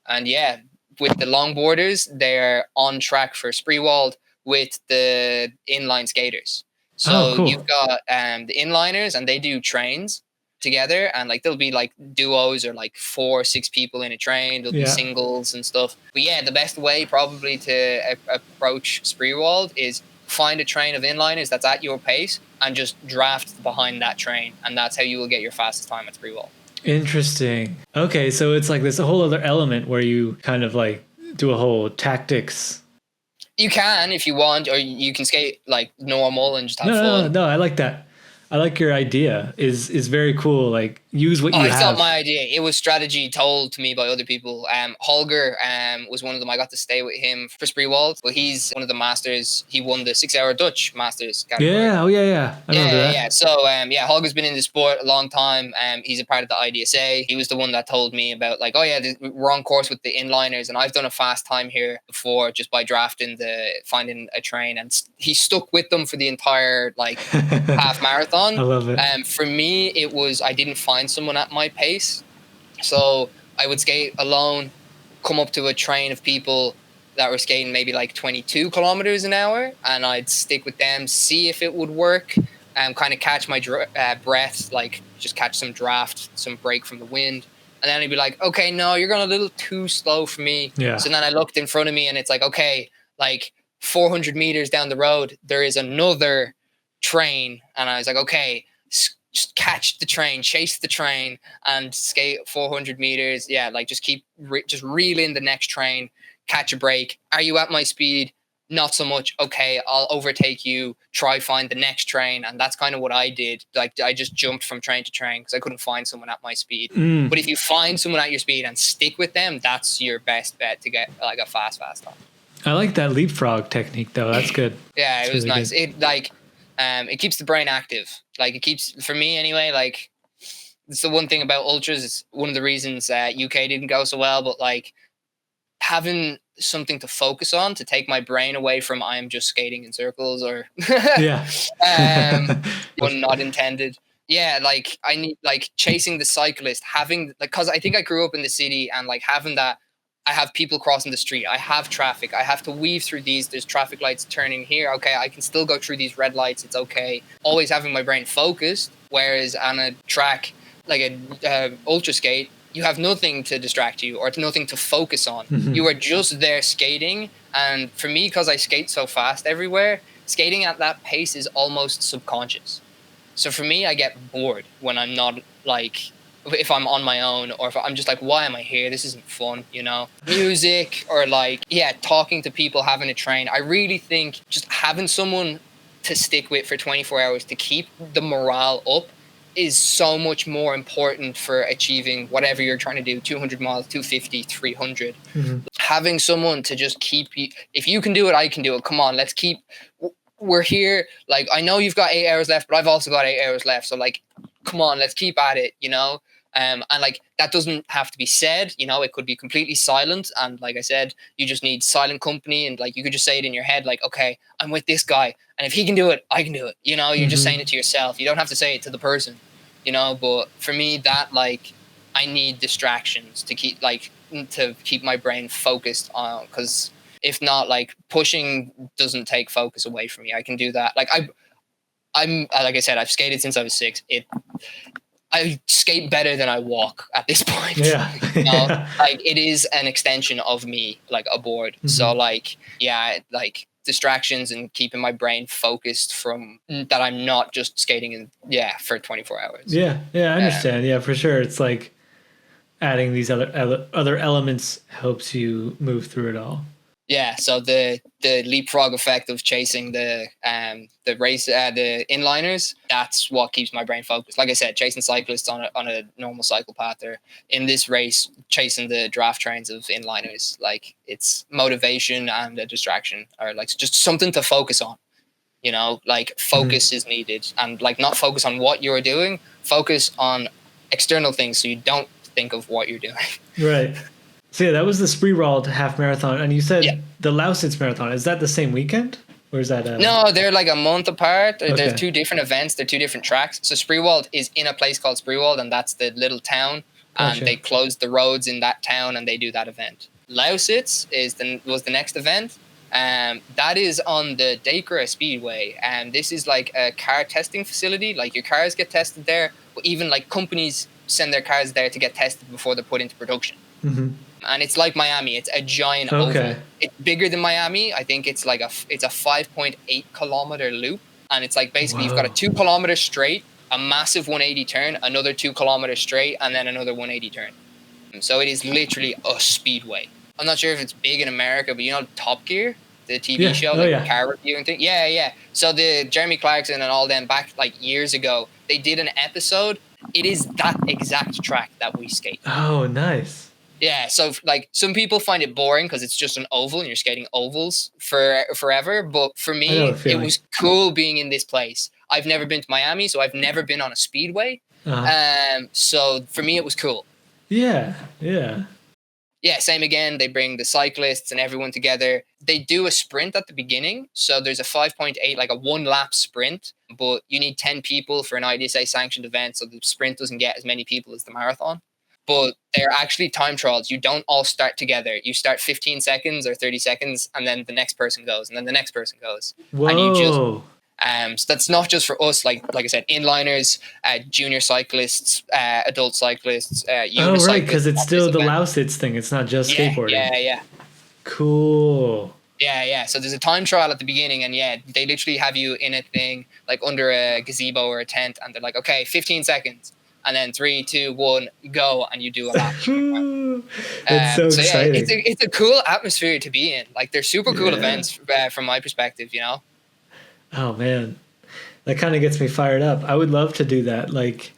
And yeah, with the longboarders, they're on track for Spreewald with the inline skaters. Oh, So cool. you've got the inliners, and they do trains together, and like there'll be like duos or like 4 or 6 people in a train. There'll be Yeah. singles and stuff. But yeah, the best way probably to approach Spreewald is find a train of inliners that's at your pace and just draft behind that train, and that's how you will get your fastest time at Spreewald. Interesting. Okay, so it's like this whole other element where you kind of like do a whole tactics. You can if you want, or you can skate like normal and just have fun. No. I like that. I like your idea. Is very cool. Like use what Oh, you it's not have. my idea. It was strategy told to me by other people. Holger was one of them. I got to stay with him for Spreewald. But he's one of the masters. He won the 6 hour Dutch masters category. Yeah. Oh yeah. I remember Yeah. that. So, yeah, Holger's been in the sport a long time. He's a part of the IDSA. He was the one that told me about, like, oh, yeah, we're on course with the inliners. And I've done a fast time here before just by finding a train. And he stuck with them for the entire, like, half I marathon. love it. For me, I didn't find someone at my pace. So I would skate alone, come up to a train of people that were skating maybe like 22 kilometers an hour, and I'd stick with them, see if it would work, and kind of catch my breath, like just catch some draft, some break from the wind. And then I'd be like, okay, no, you're going a little too slow for me. Yeah. So then I looked in front of me, and it's like, okay, like 400 meters down the road, there is another train. And I was like, okay, just catch the train, chase the train, and skate 400 meters. Yeah, like just keep just reel in the next train, catch a break. Are you at my speed? Not so much. Okay, I'll overtake you. Try find the next train, and that's kind of what I did. Like I just jumped from train to train because I couldn't find someone at my speed. Mm. But if you find someone at your speed and stick with them, that's your best bet to get like a fast time. I like that leapfrog technique though. That's good. Yeah, it was really nice. good. It like it keeps the brain active. Like it keeps, for me anyway, like it's the one thing about ultras. It's one of the reasons UK didn't go so well, but like having something to focus on to take my brain away from I'm just skating in circles or Yeah. one not intended. Yeah, like I need like chasing the cyclist, having like, because I think I grew up in the city and like having that. I have people crossing the street. I have traffic. I have to weave through these. There's traffic lights turning here. Okay, I can still go through these red lights. It's okay. Always having my brain focused. Whereas on a track like a ultra skate, you have nothing to distract you or nothing to focus on. Mhm. You are just there skating. And for me, because I skate so fast everywhere, skating at that pace is almost subconscious. So for me, I get bored when I'm not like, if I'm on my own, or if I'm just like, why am I here? This isn't fun, you know? Music, or like, yeah, talking to people, having a train. I really think just having someone to stick with for 24 hours to keep the morale up is so much more important for achieving whatever you're trying to do, 200 miles, 250, 300. Mhm. Having someone to just keep you, if you can do it, I can do it. Come on, let's keep, we're here. Like, I know you've got 8 hours left, but I've also got 8 hours left. So like, come on, let's keep at it, you know? And like that doesn't have to be said, you know, it could be completely silent. And like I said, you just need silent company, and like you could just say it in your head, like, okay, I'm with this guy, and if he can do it, I can do it. You know, you're just saying it to yourself. You don't have to say it to the person, you know. But for me, that like I need distractions to keep my brain focused on, because if not, like pushing doesn't take focus away from me. I can do that. Like I'm like I said, I've skated since I was 6. I skate better than I walk at this point. Yeah. You know, like it is an extension of me, like a board. So like, yeah, like distractions and keeping my brain focused from that I'm not just skating for 24 hours. Yeah. Yeah. I understand. Yeah, for sure. It's like adding these other elements helps you move through it all. Yeah, so the leapfrog effect of chasing the race, the inliners, that's what keeps my brain focused. Like I said, chasing cyclists on a normal cycle path, or in this race, chasing the draft trains of inliners. Like it's motivation and a distraction, or like just something to focus on. You know, like focus is needed, and like not focus on what you're doing, focus on external things, so you don't think of what you're doing. Right. So yeah, that was the Spreewald half marathon, and you said the Lausitz marathon. Is that the same weekend, or is that? No, they're like a month apart. Okay. There's 2 different events. They're 2 different tracks. So Spreewald is in a place called Spreewald, and that's the little town. Gotcha. And they closed the roads in that town, and they do that event. Lausitz was the next event. That is on the Dakar Speedway, and this is like a car testing facility. Like your cars get tested there, but even like companies send their cars there to get tested before they're put into production. And it's like Miami. It's a giant oval. It's bigger than Miami. I think it's like it's a 5.8 kilometer loop, and it's like basically you've got a 2 kilometer straight, a massive 180 turn, another 2 kilometers straight, and then another 180 turn. So it is literally a speedway. I'm not sure if it's big in America, but you know Top Gear, the TV show, like car reviewing thing. Yeah. So the Jeremy Clarkson and all them back like years ago, they did an episode. It is that exact track that we skate. Oh, nice. Yeah, so like some people find it boring because it's just an oval and you're skating ovals forever. But for me, it was cool being in this place. I've never been to Miami, so I've never been on a speedway. So for me, it was cool. Yeah. Yeah, same again. They bring the cyclists and everyone together. They do a sprint at the beginning. So there's a 5.8, like a 1-lap sprint, but you need 10 people for an IDSA sanctioned event. So the sprint doesn't get as many people as the marathon. But they're actually time trials. You don't all start together. You start 15 seconds or 30 seconds, and then the next person goes, and then the next person goes. Whoa. And you just, so that's not just for us, like I said, inliners, junior cyclists, adult cyclists, unicyclists. Right, because it's still the Lausitz thing. It's not just skateboarding. Yeah. Cool. Yeah. So there's a time trial at the beginning, and they literally have you in a thing, like under a gazebo or a tent, and they're like, okay, 15 seconds. And then 3, 2, 1, go, and you do a lap. It's so exciting. It's a cool atmosphere to be in. Like they're super cool events from my perspective, you know. Oh man, that kind of gets me fired up. I would love to do that. Like,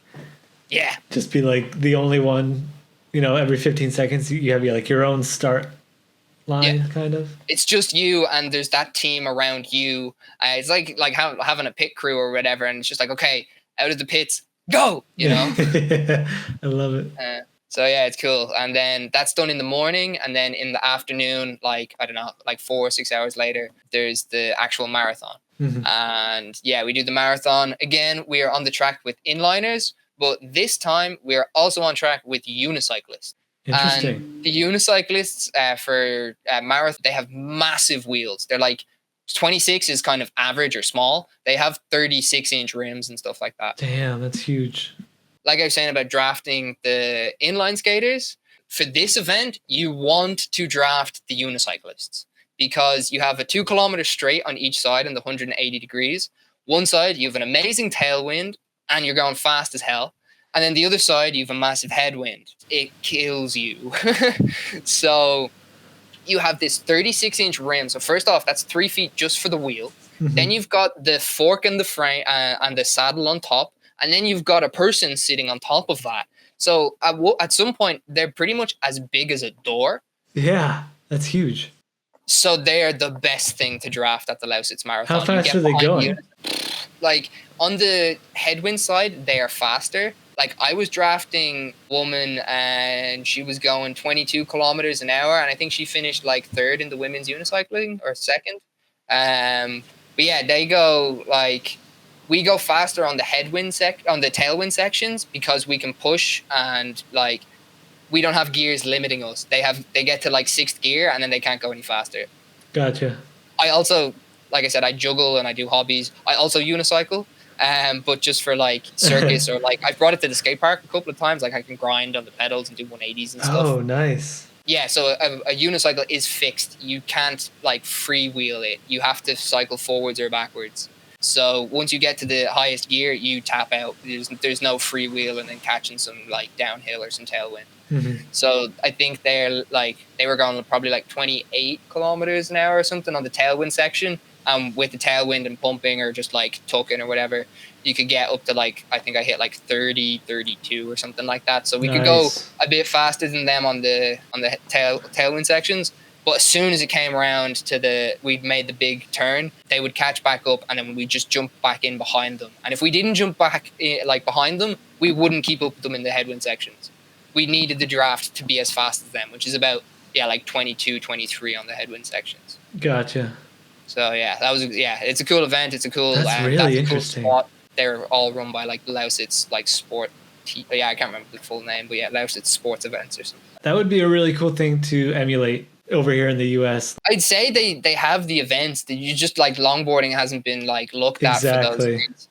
just be like the only one. You know, every 15 seconds you have like your own start line, kind of. It's just you, and there's that team around you. It's like having a pit crew or whatever, and it's just like, okay, out of the pits. Go, you know. I love it. So yeah, it's cool. And then that's done in the morning, and then in the afternoon, like I don't know, like 4 or 6 hours later, there's the actual marathon. And we do the marathon again. We are on the track with inliners, but this time we are also on track with unicyclists. Interesting. And the unicyclists for marathon, they have massive wheels. They're like 26 is kind of average or small. They have 36-inch rims and stuff like that. Damn, that's huge. Like I was saying about drafting the inline skaters, for this event, you want to draft the unicyclists because you have a 2 kilometer straight on each side in the 180 degrees. One side, you have an amazing tailwind and you're going fast as hell. And then the other side, you have a massive headwind. It kills you. So you have this 36-inch rim. So first off, that's 3 feet just for the wheel. Then you've got the fork and the frame and the saddle on top. And then you've got a person sitting on top of that. So at some point, they're pretty much as big as a door. Yeah, that's huge. So they are the best thing to draft at the Lausitz Marathon. How fast are they going? Like on the headwind side, they are faster. Like I was drafting a woman and she was going 22 kilometers an hour, and I think she finished like third in the women's unicycling or second. But yeah, they go like we go faster on the on the tailwind sections because we can push, and like we don't have gears limiting us. They get to like sixth gear and then they can't go any faster. Gotcha. I also, like I said, I juggle and I do hobbies. I also unicycle, but just for like circus or like I've brought it to the skate park a couple of times. Like I can grind on the pedals and do 180s and stuff. Oh, nice. Yeah, so a unicycle is fixed. You can't like freewheel it. You have to cycle forwards or backwards. So once you get to the highest gear, you tap out. There's no freewheel and then catching some like downhill or some tailwind. Mm-hmm. So I think they were going probably like 28 kilometers an hour or something on the tailwind section. With the tailwind and pumping or just like tucking or whatever, you could get up to like, I think I hit like 30, 32 or something like that. So we could go a bit faster than them on the tailwind sections. But as soon as it came around to we'd made the big turn, they would catch back up and then we'd just jump back in behind them. And if we didn't jump back like behind them, we wouldn't keep up with them in the headwind sections. We needed the draft to be as fast as them, which is about, like 22, 23 on the headwind sections. Gotcha. So yeah, it's a cool event. It's a cool, that's really interesting. Cool spot. They're all run by like Lausitz, like sport. I can't remember the full name, but yeah, Lausitz sports events or something. That would be a really cool thing to emulate over here in the US. I'd say they have the events that you just like longboarding hasn't been like looked at for those events.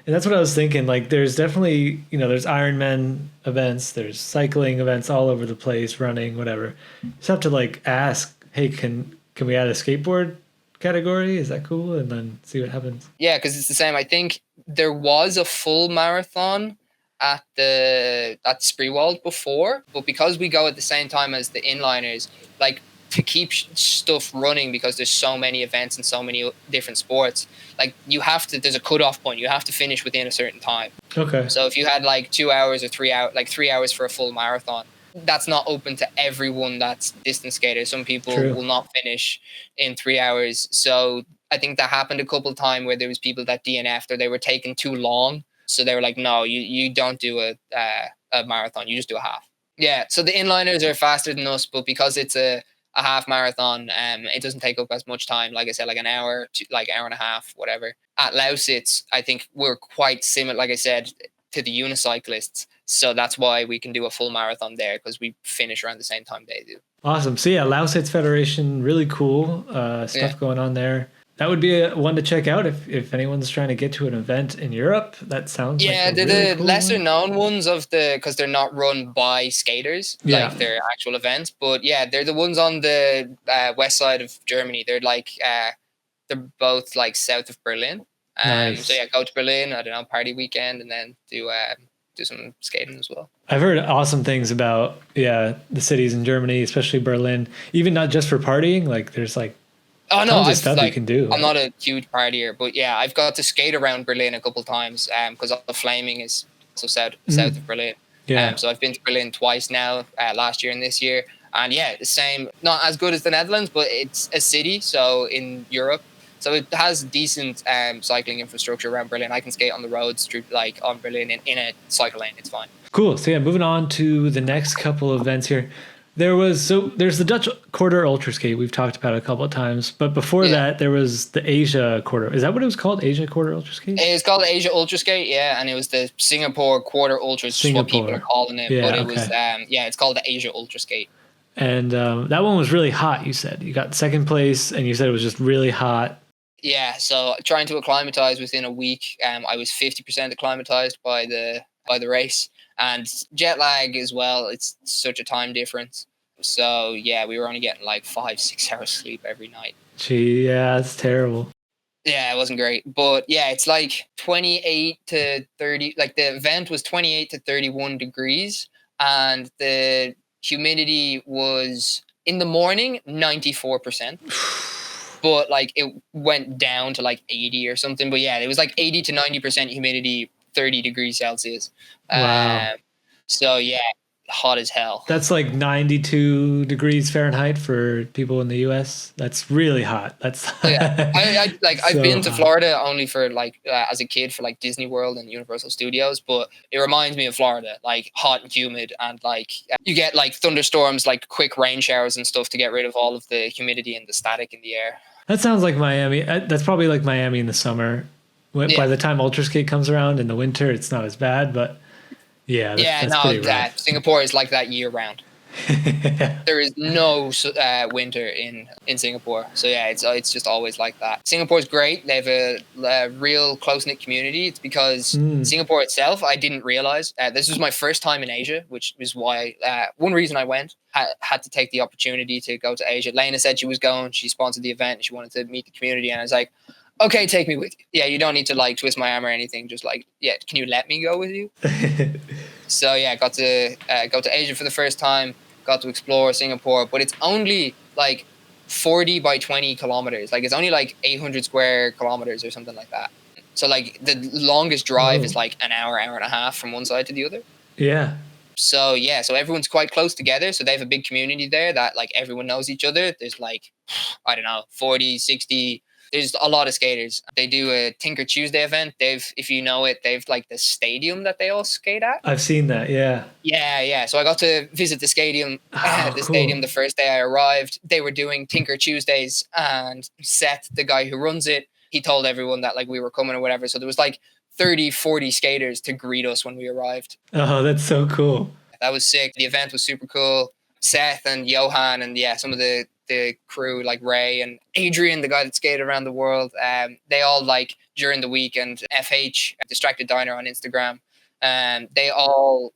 And that's what I was thinking. Like there's definitely, there's Ironman events, there's cycling events all over the place, running, whatever. You just have to like ask, hey, can we add a skateboard category? Is that cool? And then see what happens. Yeah, because it's the same. I think there was a full marathon at Spreewald before, but because we go at the same time as the inliners, like to keep stuff running, because there's so many events and so many different sports, like there's a cutoff point. You have to finish within a certain time. Okay. So if you had like 2 hours or 3 hours, like 3 hours for a full marathon, that's not open to everyone that's distance skaters. Some people will not finish in 3 hours. So I think that happened a couple of times where there was people that DNF'd or they were taking too long. So they were like, no, you don't do a marathon. You just do a half. Yeah. So the inliners are faster than us, but because it's a half marathon, it doesn't take up as much time. Like I said, like an hour to like hour and a half, whatever. At Lausitz, I think we're quite similar, like I said, to the unicyclists. So that's why we can do a full marathon there, because we finish around the same time they do. Awesome. So yeah, Lausitz Federation, really cool stuff going on there. That would be one to check out if anyone's trying to get to an event in Europe. That sounds they're really the cool lesser known ones because they're not run by skaters, like they're actual events. But yeah, they're the ones on the west side of Germany. They're like they're both like south of Berlin. Nice. So yeah, go to Berlin, I don't know, party weekend, and then do some skating as well. I've heard awesome things about the cities in Germany, especially Berlin. Even not just for partying, like there's like tons of stuff you can do. I'm not a huge partier, but yeah, I've got to skate around Berlin a couple of times because the Flaming is so south of Berlin. Yeah. So I've been to Berlin twice now, last year and this year. And yeah, the same, not as good as the Netherlands, but it's a city, so in Europe. So it has decent cycling infrastructure around Berlin. I can skate on the roads through, like on Berlin in a cycle lane. It's fine. Cool. So yeah, moving on to the next couple of events here. There's the Dutch Quarter Ultra Skate we've talked about a couple of times, but before that there was the Asia Quarter. Is that what it was called? Asia Quarter Ultra Skate? It was called Asia Ultra Skate, yeah, and it was the Singapore Quarter Ultras, is what people are calling it. Yeah, but it was it's called the Asia Ultra Skate. And that one was really hot, you said. You got second place and you said it was just really hot. Yeah, so trying to acclimatize within a week, I was 50% acclimatized by the race, and jet lag as well. It's such a time difference. So yeah, we were only getting like 5-6 hours sleep every night. Gee, yeah, that's terrible. Yeah, it wasn't great, but yeah, it's like 28 to 30. Like the event was 28 to 31 degrees, and the humidity was in the morning 94%. But like it went down to like 80 or something. But yeah, it was like 80 to 90% humidity, 30 degrees Celsius. Wow. So yeah, hot as hell. That's like 92 degrees Fahrenheit for people in the US. That's really hot. That's Oh, yeah. I've so been to hot. Florida only for like as a kid for like Disney World and Universal Studios, but it reminds me of Florida, like hot and humid, and like you get like thunderstorms, like quick rain showers and stuff to get rid of all of the humidity and the static in the air. That sounds like Miami. That's probably like Miami in the summer. By Yeah. the time Ultra Skate comes around in the winter, it's not as bad, but yeah, Yeah, that's no, pretty rough. Singapore is like that year round. There is no winter in Singapore, so yeah, it's just always like that. Singapore's great. They have a real close knit community. It's because Singapore itself, I didn't realize. This was my first time in Asia, which is why one reason I went. Had to take the opportunity to go to Asia. Lena said she was going. She sponsored the event. And she wanted to meet the community, and I was like, okay, take me with you. Yeah, you don't need to like twist my arm or anything. Just like, yeah, can you let me go with you? So yeah, got to go to Asia for the first time. Got to explore Singapore, but it's only like 40 by 20 kilometers. Like it's only like 800 square kilometers or something like that. So like the longest drive is like an hour, hour and a half from one side to the other. Yeah. So yeah, so everyone's quite close together. So they have a big community there that like everyone knows each other. There's like, I don't know, 40, 60. There's a lot of skaters. They do a Tinker Tuesday event. If you know it, they've like the stadium that they all skate at. I've seen that. Yeah. Yeah. So I got to visit the stadium. Stadium the first day I arrived. They were doing Tinker Tuesdays, and Seth, the guy who runs it, he told everyone that like we were coming or whatever. So there was like 30, 40 skaters to greet us when we arrived. Oh, that's so cool. That was sick. The event was super cool. Seth and Johan and some of the crew like Ray and Adrian, the guy that skated around the world, they all like during the week, and FH Distracted Diner on Instagram, they all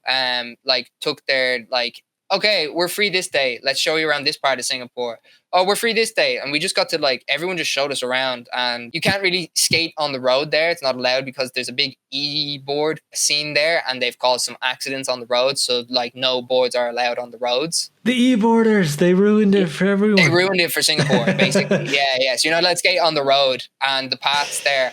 like took their like, okay, we're free this day, let's show you around this part of Singapore. Oh, we're free this day. And we just got to like, everyone just showed us around, and you can't really skate on the road there. It's not allowed because there's a big e-board scene there, and they've caused some accidents on the roads. So like no boards are allowed on the roads. The e-boarders, they ruined it for everyone. They ruined it for Singapore, basically. Yeah. So you're not allowed to skate on the road, and the paths there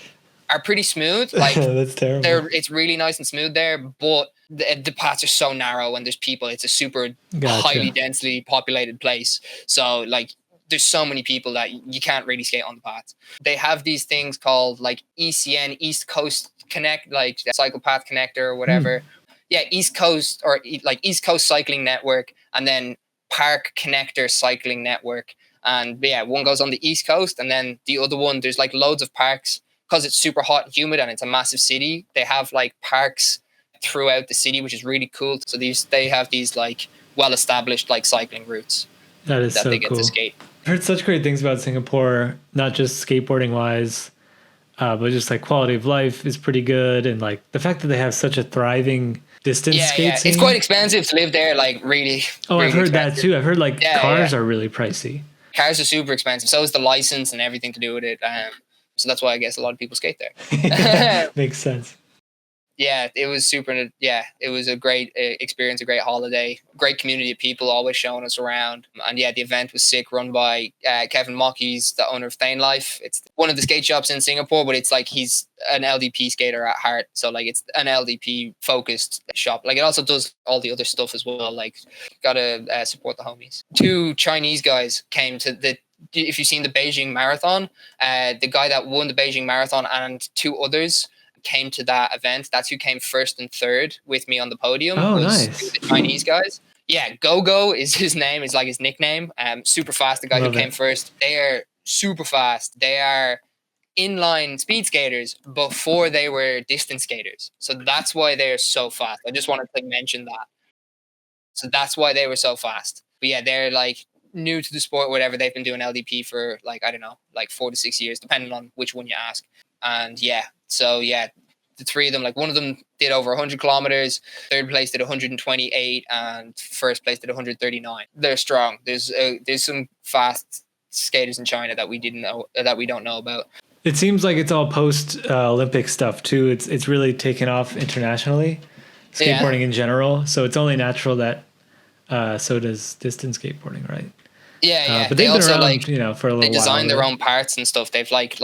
are pretty smooth. Like that's terrible. It's really nice and smooth there, but the paths are so narrow, and there's people. It's a super highly densely populated place. So like there's so many people that you can't really skate on the paths. They have these things called like ECN, East Coast Connect, like Cycle Path Connector or whatever. Yeah, East Coast, or like East Coast Cycling Network, and then Park Connector Cycling Network. And yeah, one goes on the East Coast, and then the other one, there's like loads of parks because it's super hot and humid and it's a massive city. They have like parks throughout the city, which is really cool. So they have these like well-established like cycling routes that so they get to skate. I've heard such great things about Singapore, not just skateboarding wise, but just like quality of life is pretty good, and like the fact that they have such a thriving distance skate scene. It's quite expensive to live there, like really. Oh, really I've heard expensive. that too. I've heard like cars are really pricey. Cars are super expensive. So is the license and everything to do with it. So that's why I guess a lot of people skate there. Makes sense. Yeah, it was super. Yeah, it was a great experience, a great holiday, great community of people always showing us around. And yeah, the event was sick, run by Kevin Mock. He's the owner of Thane Life. It's one of the skate shops in Singapore, but it's like he's an LDP skater at heart. So like it's an LDP focused shop. Like it also does all the other stuff as well. Like gotta support the homies. 2 Chinese guys came to if you've seen the Beijing Marathon, the guy that won the Beijing Marathon and 2 others came to that event. That's who came first and third with me on the podium. Oh, nice. The Chinese guys. Yeah, Go is his name. It's like his nickname. Super fast. The guy who came first. They are super fast. They are inline speed skaters before they were distance skaters. So that's why they're so fast. I just wanted to mention that. So that's why they were so fast. But yeah, they're like new to the sport, whatever. They've been doing LDP for like, I don't know, like 4 to 6 years, depending on which one you ask. And yeah, so yeah, the 3 of them, like one of them did over 100 kilometers, third place did 128, and first place did 139. They're strong. There's some fast skaters in China that we don't know about. It seems like it's all post Olympic stuff too. It's really taken off internationally, skateboarding in general. So it's only natural that so does distance skateboarding, right? Yeah. But They they've been also around, for a they little while, design their right? own parts and stuff. They've like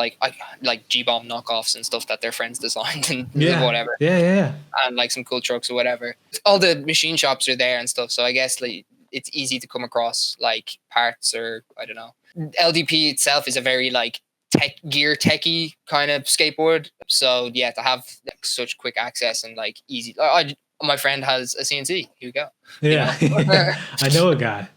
G-bomb knockoffs and stuff that their friends designed and Yeah, whatever, yeah, yeah, yeah. and like some cool trucks or whatever. All the machine shops are there and stuff, so I guess like it's easy to come across like parts, or I don't know. LDP itself is a very like techy kind of skateboard, so yeah, to have like such quick access and like easy. My friend has a CNC. Here we go. You Yeah, know. yeah. I know a guy.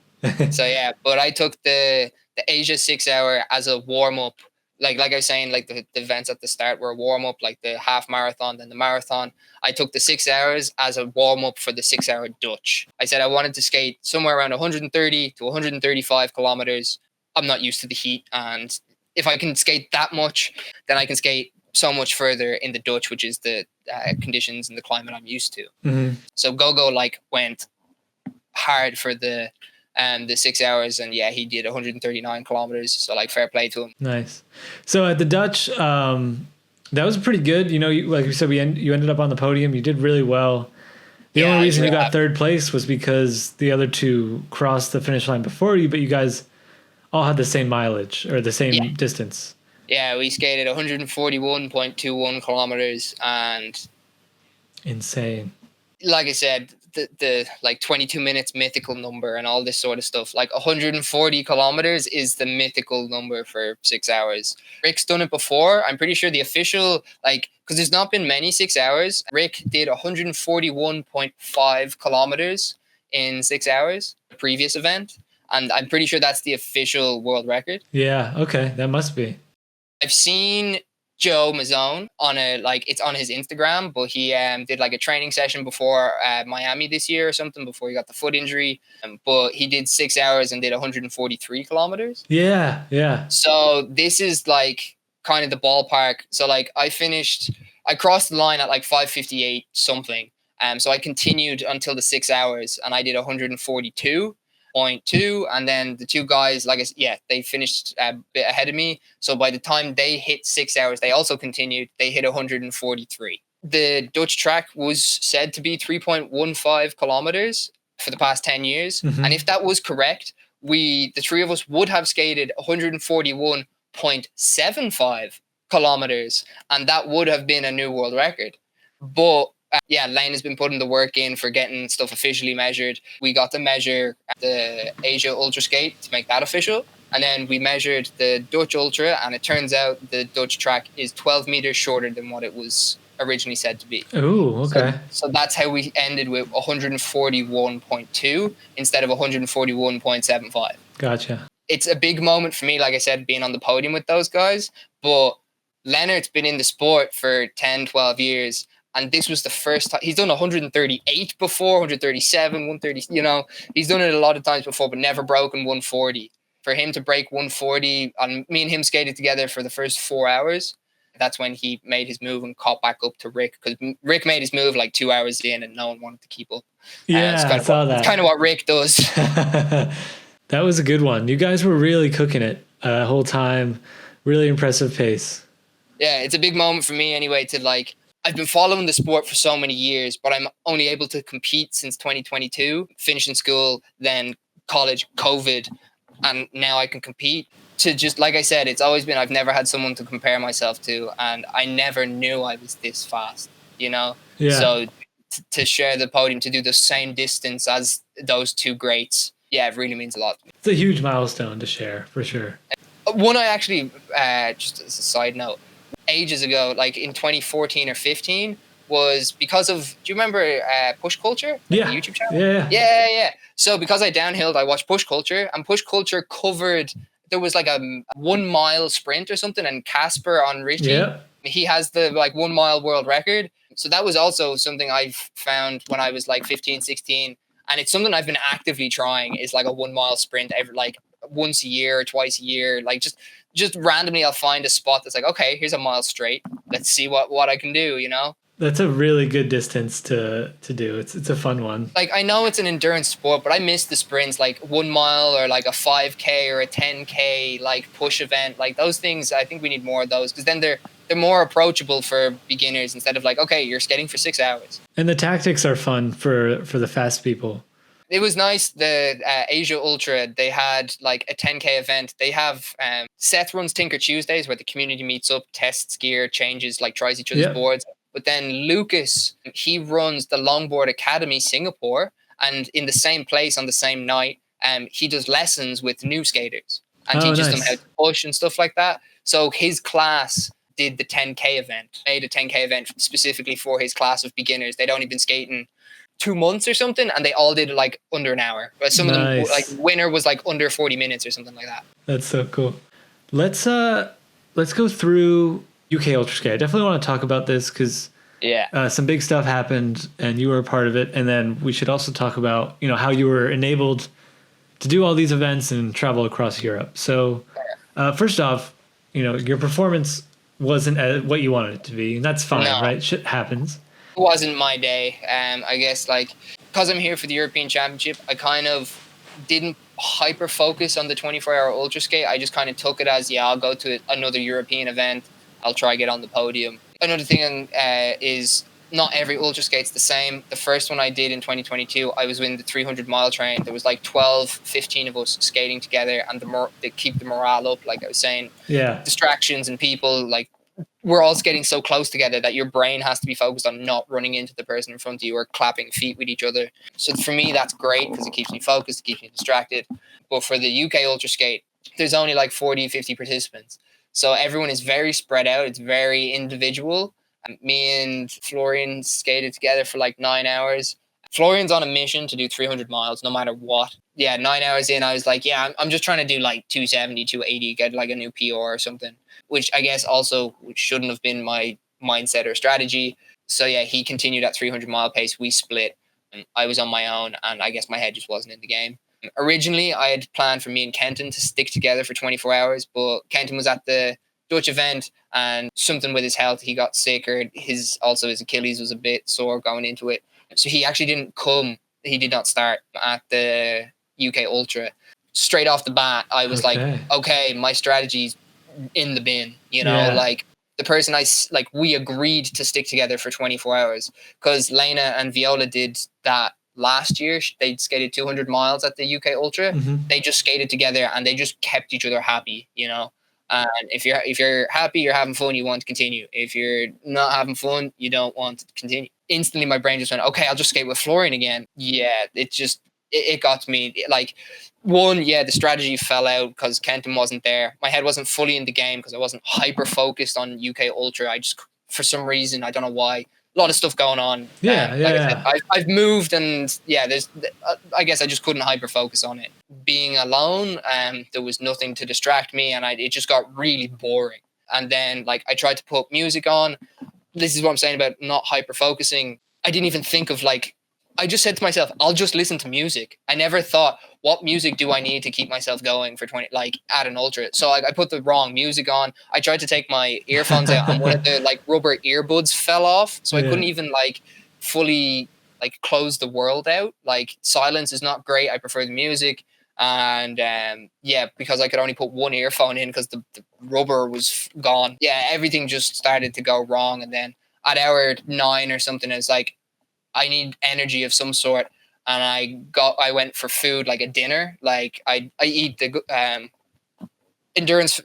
So yeah, but I took the Asia 6 hour as a warm up. Like I was saying, like the events at the start were a warm up, like the half marathon, then the marathon. I took the 6 hours as a warm up for the 6 hour Dutch. I said I wanted to skate somewhere around 130 to 135 kilometers. I'm not used to the heat, and if I can skate that much, then I can skate so much further in the Dutch, which is the conditions and the climate I'm used to. Hmm. So Gogo like went hard for the 6 hours, and yeah, he did 139 kilometers, so like fair play to him. Nice. So at the Dutch, that was pretty good. Like you said, you ended up on the podium. You did really well. The Yeah, only I was reason you real got happy. third place was because the other two crossed the finish line before you, but you guys all had the same mileage or the Yeah, same distance. yeah, we skated 141.21 kilometers, and Insane. like I said, the like 22 minutes mythical number and all this sort of stuff. Like 140 kilometers is the mythical number for 6 hours. Rick's done it before. I'm pretty sure the official, like, because there's not been many 6 hours. Rick did 141.5 kilometers in 6 hours, the previous event. And I'm pretty sure that's the official world record. Yeah. Okay. That must be. I've seen Joe Mazzone on it's on his Instagram, but he did like a training session before Miami this year or something before he got the foot injury. But he did 6 hours and did 143 kilometers. Yeah. Yeah. So this is like kind of the ballpark. So like I crossed the line at like 5:58 something. So I continued until the 6 hours, and I did 142.2, and then the two guys, they finished a bit ahead of me. So by the time they hit 6 hours, they also continued. They hit 143. The Dutch track was said to be 3.15 kilometers for the past 10 years, Mhm. and if that was correct, the three of us would have skated 141.75 kilometers, and that would have been a new world record. But yeah, Lane has been putting the work in for getting stuff officially measured. We got to measure the Asia Ultra Skate to make that official. And then we measured the Dutch Ultra, and it turns out the Dutch track is 12 meters shorter than what it was originally said to be. Ooh, okay. So that's how we ended with 141.2 instead of 141.75. Gotcha. It's a big moment for me, like I said, being on the podium with those guys. But Leonard's been in the sport for 10, 12 years. And this was the first time. He's done 138 before, 137, 130. He's done it a lot of times before, but never broken 140. For him to break 140, and me and him skated together for the first 4 hours. That's when he made his move and caught back up to Rick, because Rick made his move like 2 hours in and no one wanted to keep up. Yeah, I saw that. It's kind of what Rick does. That was a good one. You guys were really cooking it the whole time. Really impressive pace. Yeah, it's a big moment for me anyway I've been following the sport for so many years, but I'm only able to compete since 2022, finishing school, then college, COVID, and now I can compete. To just, like I said, it's always been, I've never had someone to compare myself to, and I never knew I was this fast, Yeah. So to share the podium, to do the same distance as those two greats, yeah, it really means a lot to me. It's a huge milestone to share, for sure. One I actually, just as a side note, ages ago, like in 2014 or 15, was because of, do you remember Push Culture? Yeah. The YouTube channel? Yeah. So because I downhilled, I watched Push Culture, and Push Culture covered, there was like a 1 mile sprint or something, and Casper on Richie, Yeah. he has the like 1 mile world record. So that was also something I've found when I was like 15, 16. And it's something I've been actively trying, is like a 1 mile sprint every, like once a year or twice a year. Like just randomly I'll find a spot that's like, okay, here's a mile straight. Let's see what I can do, That's a really good distance to do. It's a fun one. Like, I know it's an endurance sport, but I miss the sprints, like 1 mile or like a 5K or a 10K, like push event. Like those things, I think we need more of those, because then they're more approachable for beginners, instead of like, okay, you're skating for 6 hours. And the tactics are fun for the fast people. It was nice. The Asia Ultra, they had like a 10K event. They have Seth runs Tinker Tuesdays where the community meets up, tests gear, changes, like tries each other's Yep. boards. But then Lucas, he runs the Longboard Academy Singapore, and in the same place on the same night, he does lessons with new skaters and Oh, teaches them how nice. to push and stuff like that. So his class did the 10K event, made a 10K event specifically for his class of beginners. They'd only been skating 2 months or something, and they all did like under an hour. But some of them, like Nice. winner was like under 40 minutes or something like that. That's so cool. Let's go through UK Ultra Skate. I definitely want to talk about this because Yeah. some big stuff happened and you were a part of it. And then we should also talk about, how you were enabled to do all these events and travel across Europe. So first off, your performance wasn't what you wanted it to be, and that's fine, No, right? Shit happens. it wasn't my day. I guess like because I'm here for the European Championship, I kind of didn't hyper focus on the 24-hour ultra skate. I just kind of took it as, yeah, I'll go to another European event. I'll try get on the podium. Another thing is not every ultra skate's the same. The first one I did in 2022, I was in the 300-mile train. There was like 12, 15 of us skating together, and they keep the morale up, like I was saying. Yeah. Distractions and people, like, we're all skating so close together that your brain has to be focused on not running into the person in front of you or clapping feet with each other. So for me, that's great because it keeps me focused, it keeps me distracted. But for the UK Ultra Skate, there's only like 40, 50 participants. So everyone is very spread out. It's very individual. Me and Florian skated together for like 9 hours. Florian's on a mission to do 300 miles no matter what. Yeah, 9 hours in, I was like, yeah, I'm just trying to do like 270, 280, get like a new PR or something, which I guess also shouldn't have been my mindset or strategy. So yeah, he continued at 300-mile pace. We split. I was on my own, and I guess my head just wasn't in the game. Originally, I had planned for me and Kenton to stick together for 24 hours, but Kenton was at the Dutch event and something with his health, he got sicker. His Achilles was a bit sore going into it. So he actually didn't come. He did not start at the UK Ultra. Straight off the bat, I was like, okay, my strategy's in the bin, like the person we agreed to stick together for 24 hours because Lena and Viola did that last year. They skated 200 miles at the UK Ultra. Mm-hmm. They just skated together and they just kept each other happy, And if you're happy, you're having fun, you want to continue. If you're not having fun, you don't want to continue. Instantly, my brain just went, okay, I'll just skate with Florian again. Yeah, it got to me. Like, one, yeah, the strategy fell out because Kenton wasn't there. My head wasn't fully in the game because I wasn't hyper focused on UK Ultra. I just, for some reason, I don't know why, a lot of stuff going on. Yeah, like I said, I've moved, and yeah, I guess I just couldn't hyper focus on it. Being alone, there was nothing to distract me, and it just got really boring. And then, like, I tried to put music on. This is what I'm saying about not hyper focusing. I didn't even think of I just said to myself, I'll just listen to music. I never thought, what music do I need to keep myself going for 20, at an ultra? So I put the wrong music on. I tried to take my earphones out, and one of the rubber earbuds fell off. So I couldn't even fully close the world out. Silence is not great. I prefer the music. And because I could only put one earphone in because the rubber was gone. Yeah, everything just started to go wrong. And then at hour 9 or something, it's like, I need energy of some sort, and I went for food, like a dinner. Like I eat the endurance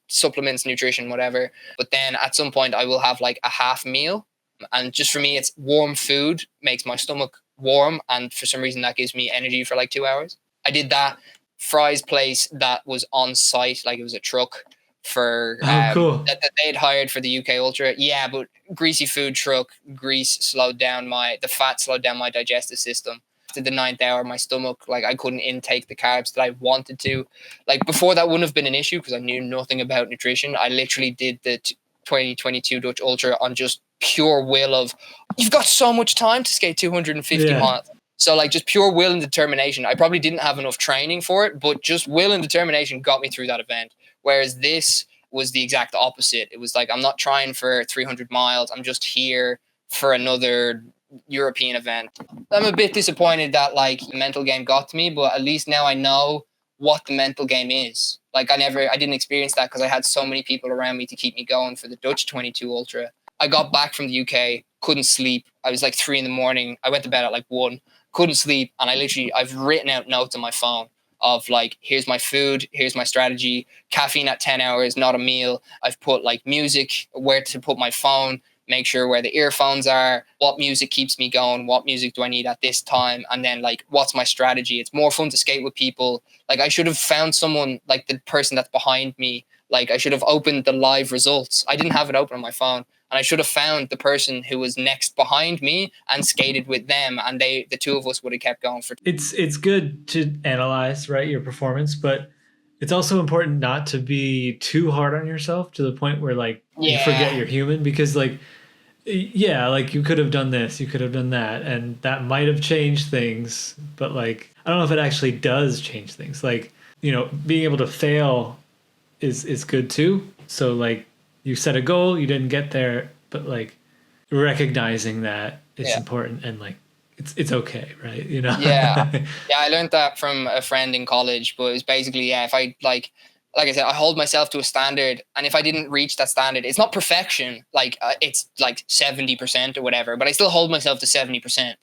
supplements, nutrition, whatever. But then at some point I will have like a half meal, and just for me, it's warm food makes my stomach warm, and for some reason that gives me energy for like 2 hours. I did that. Fry's place that was on site, like it was a truck for cool. that they had hired for the UK Ultra. Yeah, but greasy food truck, grease slowed down the fat slowed down my digestive system. After the 9th hour, my stomach, I couldn't intake the carbs that I wanted to. Before, that wouldn't have been an issue because I knew nothing about nutrition. I literally did the 2022 Dutch Ultra on just pure will of, you've got so much time to skate 250 miles. So just pure will and determination. I probably didn't have enough training for it, but just will and determination got me through that event. Whereas this was the exact opposite. It was like, I'm not trying for 300 miles. I'm just here for another European event. I'm a bit disappointed that the mental game got to me, but at least now I know what the mental game is. I didn't experience that because I had so many people around me to keep me going for the Dutch 22 Ultra. I got back from the UK, couldn't sleep. I was 3 a.m. I went to bed at 1. couldn't sleep. And I've written out notes on my phone of like, here's my food, here's my strategy, caffeine at 10 hours, not a meal. I've put like music, where to put my phone, make sure where the earphones are, what music keeps me going, what music do I need at this time, and then like, what's my strategy. It's more fun to skate with people. Like, I should have found someone, like the person that's behind me. Like, I should have opened the live results. I didn't have it open on my phone. And I should have found the person who was next behind me and skated with them. And the two of us would have kept going for. It's good to analyze, right, your performance, but it's also important not to be too hard on yourself to the point where like you forget you're human, because like, yeah, like you could have done this, you could have done that, and that might have changed things, but like I don't know if it actually does change things. Like, you know, being able to fail is good too. So like, you set a goal, you didn't get there, but like recognizing that is important, and like it's okay, right? You know? Yeah. I learned that from a friend in college, but it was basically, if I like I said, I hold myself to a standard, and if I didn't reach that standard, it's not perfection. Like it's like 70% or whatever, but I still hold myself to 70%.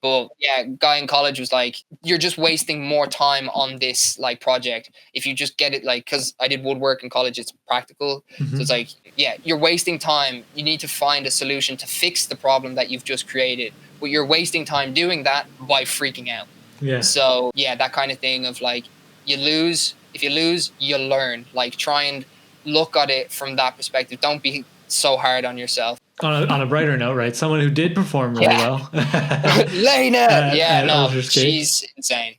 But yeah, guy in college was like, you're just wasting more time on this like project. If you just get it, like, because I did woodwork in college, it's practical. Mm-hmm. So it's like, yeah, you're wasting time. You need to find a solution to fix the problem that you've just created. But you're wasting time doing that by freaking out. Yeah. So yeah, that kind of thing of like, you lose. If you lose, you learn. Like, try and look at it from that perspective. Don't be so hard on yourself. On a brighter note, right? Someone who did perform really well. Lena! She's insane.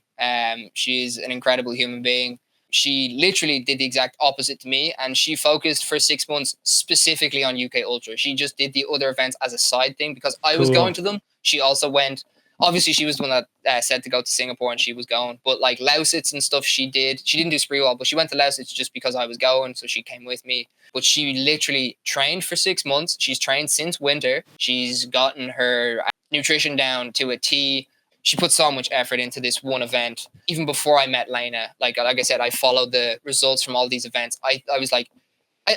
She's an incredible human being. She literally did the exact opposite to me, and she focused for 6 months specifically on UK Ultra. She just did the other events as a side thing because I was going to them. She also went. Obviously, she was the one that said to go to Singapore, and she was going. But like Lausitz and stuff, she did. She didn't do Spreewald, but she went to Lausitz just because I was going, so she came with me. But she literally trained for 6 months. She's trained since winter. She's gotten her nutrition down to a T. She put so much effort into this one event. Even before I met Lena, like I said, I followed the results from all these events. I was like,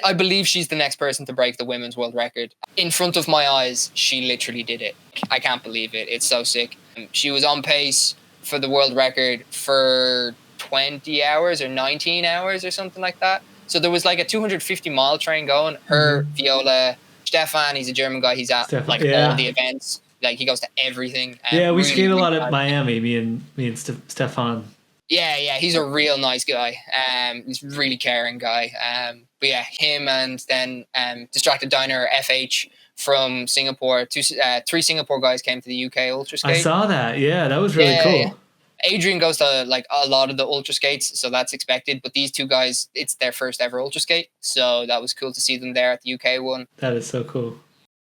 I believe she's the next person to break the women's world record. In front of my eyes, she literally did it. I can't believe it. It's so sick. She was on pace for the world record for 20 hours or 19 hours or something like that. So there was like a 250-mile train going. Her, Viola, Stefan, he's a German guy. He's at all the events. Like, he goes to everything. We really skate a lot at Miami, me and Stefan. Yeah, he's a real nice guy. He's a really caring guy. But yeah, him, and then Distracted Diner, FH from Singapore. 3 Singapore guys came to the UK Ultra Skate. I saw that. Yeah, that was really cool. Yeah. Adrian goes to like a lot of the Ultra Skates, so that's expected. But these 2 guys, it's their first ever Ultra Skate, so that was cool to see them there at the UK one. That is so cool.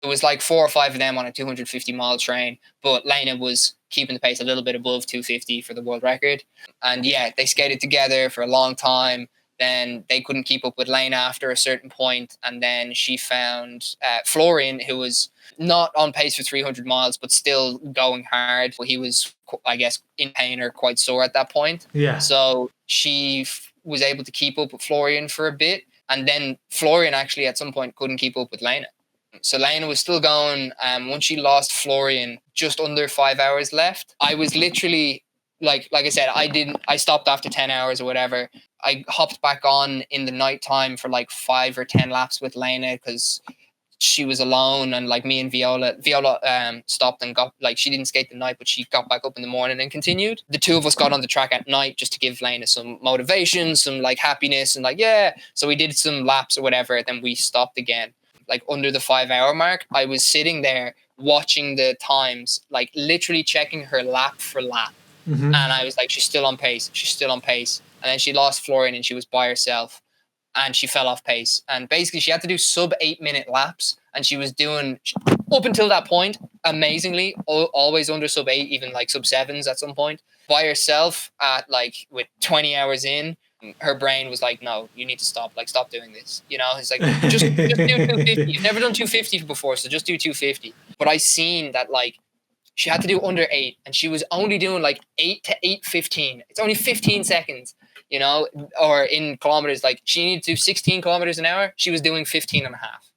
It was like 4 or 5 of them on a 250-mile train, but Lena was keeping the pace a little bit above 250 for the world record. And yeah, they skated together for a long time. Then they couldn't keep up with Lena after a certain point, and then she found Florian, who was not on pace for 300 miles, but still going hard. He was, I guess, in pain or quite sore at that point. Yeah. So she was able to keep up with Florian for a bit, and then Florian actually at some point couldn't keep up with Lena. So Lena was still going. Once she lost Florian, just under 5 hours left. I was literally like I said, I stopped after 10 hours or whatever. I hopped back on in the nighttime for like 5 or 10 laps with Lena because she was alone, and like me and Viola stopped and got, like, she didn't skate the night, but she got back up in the morning and continued. The 2 of us got on the track at night just to give Lena some motivation, some like happiness, and like, yeah. So we did some laps or whatever, then we stopped again. Like under the 5 hour mark, I was sitting there watching the times, like literally checking her lap for lap. Mm-hmm. And I was like, she's still on pace. And then she lost Florian and she was by herself and she fell off pace. And basically she had to do sub 8 minute laps, and she was doing, up until that point, amazingly, always under sub 8, even like sub 7s at some point, by herself at like with 20 hours in. Her brain was like, no, you need to stop. Like, stop doing this. You know, it's like, just do 250. You've never done 250 before, so just do 250. But I seen that, like, she had to do under 8, and she was only doing like 8 to 8:15. It's only 15 seconds, you know, or in kilometers, like she needed to do 16 kilometers an hour. She was doing 15 and a half.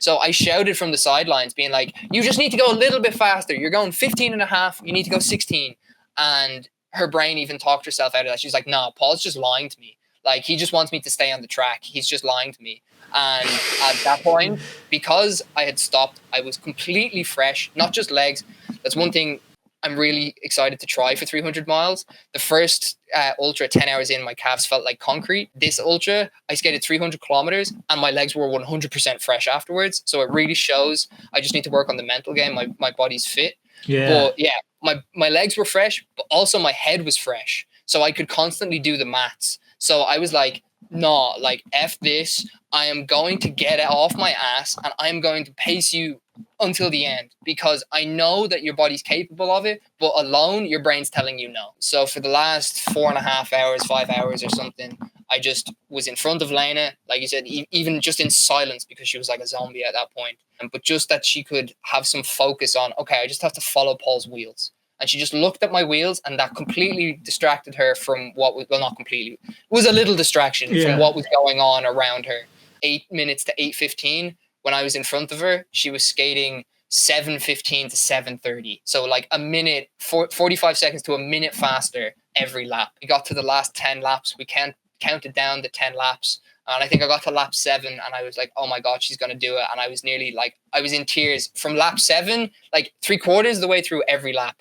So I shouted from the sidelines being like, you just need to go a little bit faster. You're going 15 and a half. You need to go 16. And her brain even talked herself out of that. She's like, no, Paul's just lying to me. Like, he just wants me to stay on the track. He's just lying to me. And at that point, because I had stopped, I was completely fresh, not just legs. That's one thing I'm really excited to try for 300 miles. The first ultra, 10 hours in, my calves felt like concrete. This ultra, I skated 300 kilometers and my legs were 100% fresh afterwards. So it really shows. I just need to work on the mental game. My body's fit. Yeah. But yeah, my legs were fresh, but also my head was fresh. So I could constantly do the maths. So I was like, no, like, F this. I am going to get it off my ass and I'm going to pace you until the end because I know that your body's capable of it, but alone your brain's telling you no. So for the last 4.5 hours, 5 hours or something, I just was in front of Lena, like you said, even just in silence because she was like a zombie at that point. But just that she could have some focus on, okay, I just have to follow Paul's wheels. And she just looked at my wheels and that completely distracted her from what was, well, not completely, it was a little distraction from what was going on around her. 8 minutes to 8:15. When I was in front of her, she was skating 7:15 to 7:30. So like a minute, 45 seconds to a minute faster every lap. We got to the last 10 laps. We counted down the 10 laps. And I think I got to lap 7 and I was like, oh my God, she's going to do it. And I was nearly like, I was in tears from lap 7, like 3/4 of the way through every lap.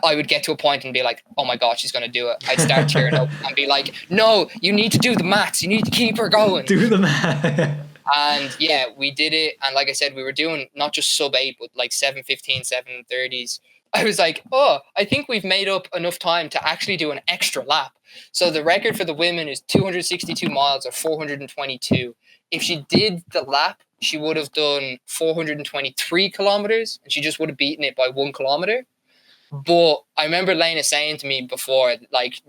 I would get to a point and be like, oh my God, she's going to do it. I'd start tearing up and be like, no, you need to do the maths. You need to keep her going. Do the math. And yeah, we did it. And like I said, we were doing not just sub 8, but like 7:15, 7:30s. I was like, oh, I think we've made up enough time to actually do an extra lap. So the record for the women is 262 miles or 422. If she did the lap, she would have done 423 kilometers and she just would have beaten it by 1 kilometer. But I remember Lena saying to me before, like,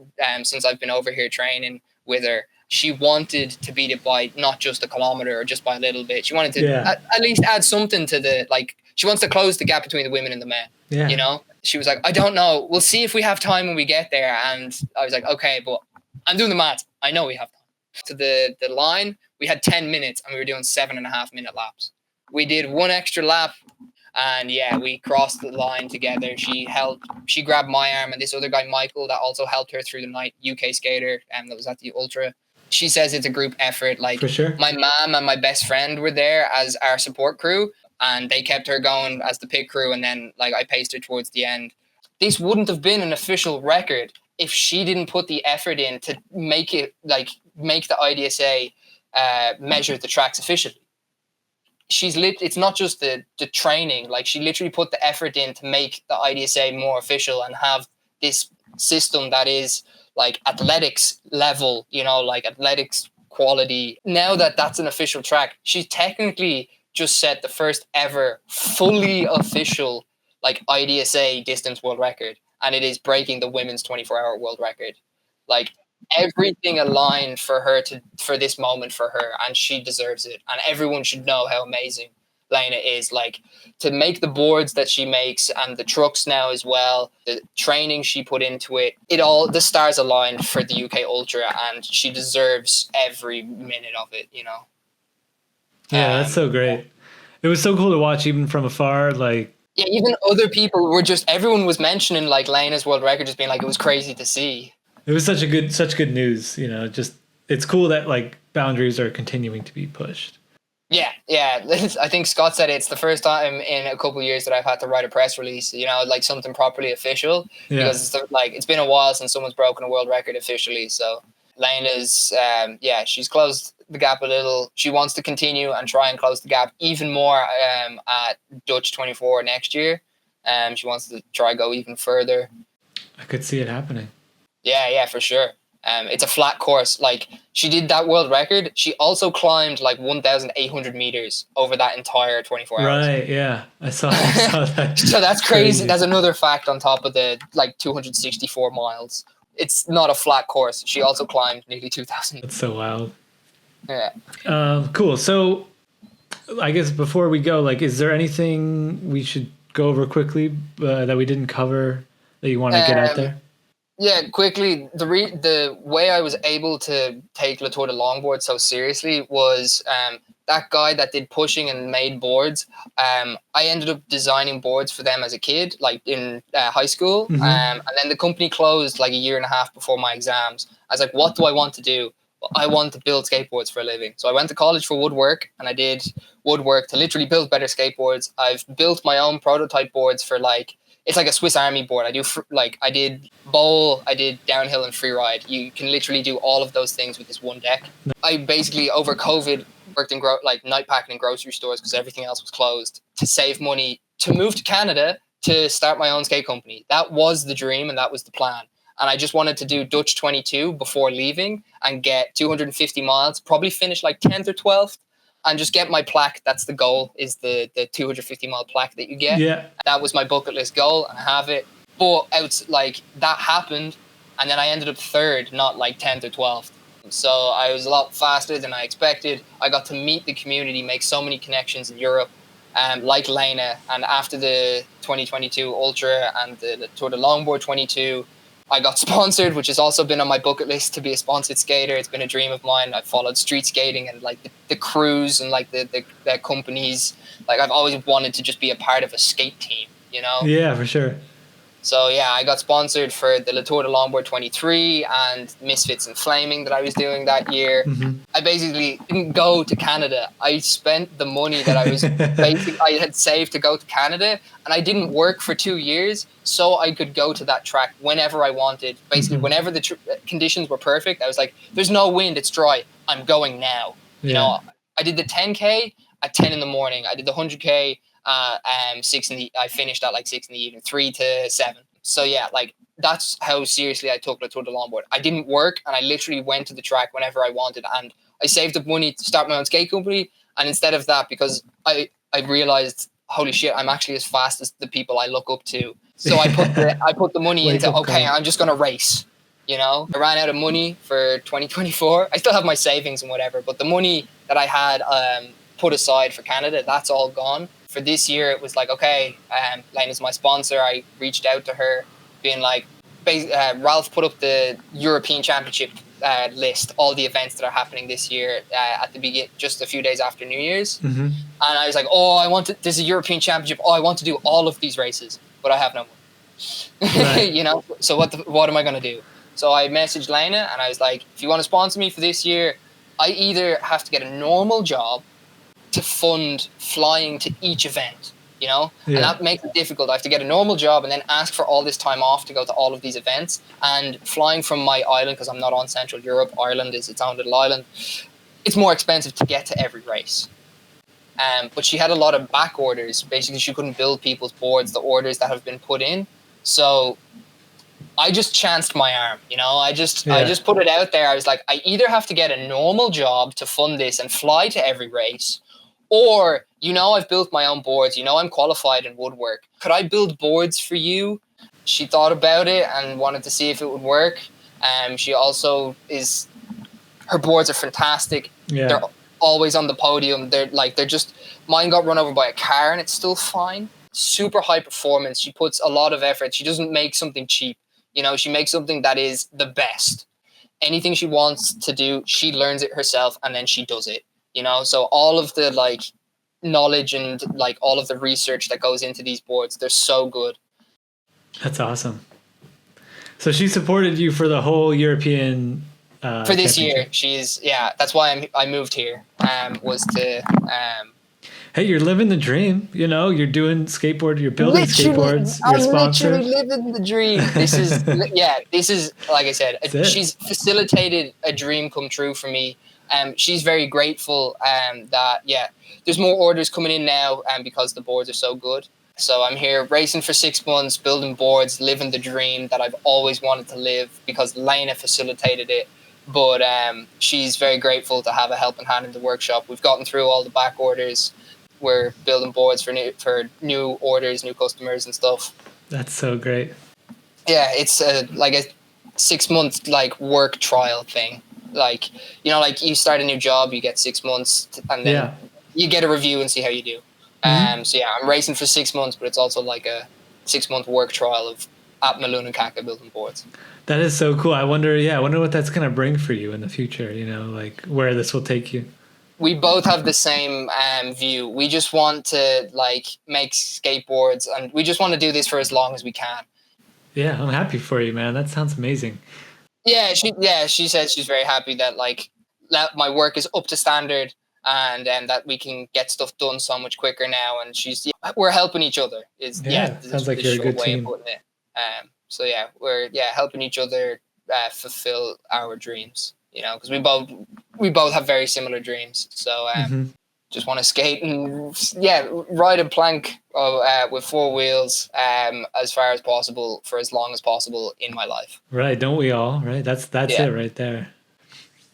since I've been over here training with her, she wanted to beat it by not just a kilometer or just by a little bit. She wanted to at least add something to the, like, she wants to close the gap between the women and the men. Yeah. You know, she was like, I don't know. We'll see if we have time when we get there. And I was like, okay, but I'm doing the math. I know we have time. To the line, we had 10 minutes and we were doing 7.5 minute laps. We did one extra lap. And yeah, we crossed the line together. She grabbed my arm and this other guy, Michael, that also helped her through the night, UK skater, that was at the ultra. She says it's a group effort. Like, for sure. My mom and my best friend were there as our support crew and they kept her going as the pit crew. And then like I paced her towards the end. This wouldn't have been an official record if she didn't put the effort in to make it, like, make the IDSA measure the tracks officially. It's not just the training, like she literally put the effort in to make the IDSA more official and have this system that is like athletics level, you know, like athletics quality. Now that that's an official track, she technically just set the first ever fully official like IDSA distance world record, and it is breaking the women's 24-hour world record. Like, everything aligned for this moment for her, and she deserves it. And everyone should know how amazing Lena is. Like, to make the boards that she makes and the trucks now as well, the training she put into it, the stars aligned for the UK Ultra, and she deserves every minute of it, you know. Yeah, that's so great. It was so cool to watch even from afar, like. Yeah, even other people everyone was mentioning like Lena's world record, just being like, it was crazy to see. It was such good news, you know, just, it's cool that like boundaries are continuing to be pushed. Yeah. I think Scott said it's the first time in a couple of years that I've had to write a press release, you know, like something properly official, because it's been a while since someone's broken a world record officially. So Lena's, she's closed the gap a little. She wants to continue and try and close the gap even more at Dutch 24 next year. She wants to try go even further. I could see it happening. Yeah, for sure. It's a flat course. Like, she did that world record. She also climbed like 1,800 meters over that entire 24 hours. Right, yeah. I saw that. So that's crazy. That's another fact on top of the like 264 miles. It's not a flat course. She also climbed nearly 2,000. That's so wild. Yeah. Cool. So I guess before we go, like, is there anything we should go over quickly that we didn't cover that you want to get out there? Yeah, quickly, the way I was able to take Le Tour de Longboard so seriously was that guy that did pushing and made boards. I ended up designing boards for them as a kid, like in high school. And then the company closed like a year and a half before my exams. I was like, what do I want to do? Well, I want to build skateboards for a living. So I went to college for woodwork, and I did woodwork to literally build better skateboards. I've built my own prototype boards for like, it's like a Swiss Army board. I did bowl, I did downhill and free ride. You can literally do all of those things with this one deck. I basically over COVID worked in like night packing in grocery stores because everything else was closed to save money to move to Canada to start my own skate company. That was the dream and that was the plan. And I just wanted to do Dutch 22 before leaving and get 250 miles, probably finish like 10th or 12th and just get my plaque. That's the goal, is the 250-mile plaque that you get. Yeah. That was my bucket list goal, and I have it. But like that happened, and then I ended up third, not like 10th or 12th. So I was a lot faster than I expected. I got to meet the community, make so many connections in Europe, like Lena. And after the 2022 Ultra and the Tour de Longboard 22, I got sponsored, which has also been on my bucket list to be a sponsored skater. It's been a dream of mine. I've followed street skating and like the crews and like the companies. Like I've always wanted to just be a part of a skate team, you know? Yeah, for sure. So yeah, I got sponsored for the Le Tour de Longboard 23 and Misfits and Flaming that I was doing that year. I basically didn't go to Canada. I spent the money that I had saved to go to Canada, and I didn't work for 2 years so I could go to that track whenever I wanted. Basically, whenever the conditions were perfect, I was like, there's no wind, it's dry. I'm going now. You know, I did the 10K at 10 in the morning. I did the 100K I finished at like 6 in the evening, 3 to 7. So yeah, like that's how seriously I took the Tour de Longboard. I didn't work, and I literally went to the track whenever I wanted, and I saved up money to start my own skate company. And instead of that, because I realized, holy shit, I'm actually as fast as the people I look up to. So I put the money into, okay, I'm just gonna race. You know, I ran out of money for 2024. I still have my savings and whatever, but the money that I had put aside for Canada, that's all gone. For this year, it was like, okay, Lena's my sponsor. I reached out to her, being like, Ralph put up the European Championship list, all the events that are happening this year at the beginning, just a few days after New Year's. And I was like, oh, there's a European Championship. Oh, I want to do all of these races, but I have no money. Right. You know, so what am I going to do? So I messaged Lena and I was like, if you want to sponsor me for this year, I either have to get a normal job to fund flying to each event, you know? And that makes it difficult. I have to get a normal job and then ask for all this time off to go to all of these events. And flying from my island, because I'm not on Central Europe, Ireland is its own little island, it's more expensive to get to every race. But she had a lot of back orders. Basically, she couldn't build people's boards, the orders that have been put in. So I just chanced my arm, you know? I just put it out there. I was like, I either have to get a normal job to fund this and fly to every race, or, you know, I've built my own boards. You know, I'm qualified in woodwork. Could I build boards for you? She thought about it and wanted to see if it would work. She also her boards are fantastic. Yeah. They're always on the podium. They're just, mine got run over by a car and it's still fine. Super high performance. She puts a lot of effort. She doesn't make something cheap. You know, she makes something that is the best. Anything she wants to do, she learns it herself and then she does it. You know, so all of the like knowledge and like all of the research that goes into these boards, they're so good. That's awesome. So she supported you for the whole European for this year. That's why I moved here. Was to hey, you're living the dream. You know, you're doing skateboard, you're building skateboards. I'm literally living the dream. This is like I said, she's facilitated a dream come true for me. She's very grateful that there's more orders coming in now because the boards are so good. So I'm here racing for 6 months, building boards, living the dream that I've always wanted to live because Lena facilitated it. But she's very grateful to have a helping hand in the workshop. We've gotten through all the back orders. We're building boards for new orders, new customers and stuff. That's so great. Yeah, it's like a 6 month like work trial thing. Like, you know, like you start a new job, you get 6 months and then you get a review and see how you do. So yeah, I'm racing for 6 months, but it's also like a 6 month work trial of at Malone and Kaka building boards. That is so cool. I wonder what that's gonna bring for you in the future. Like where this will take you. We both have the same view. We just want to like make skateboards, and we just want to do this for as long as we can. Yeah, I'm happy for you, man. That sounds amazing. She says she's very happy that like that my work is up to standard, and that we can get stuff done so much quicker now. And we're helping each other. Sounds like you're a good team. So yeah, we're helping each other fulfill our dreams. Because we both have very similar dreams. So just want to skate and ride a plank with four wheels as far as possible for as long as possible in my life. Right, don't we all? Right, that's it right there.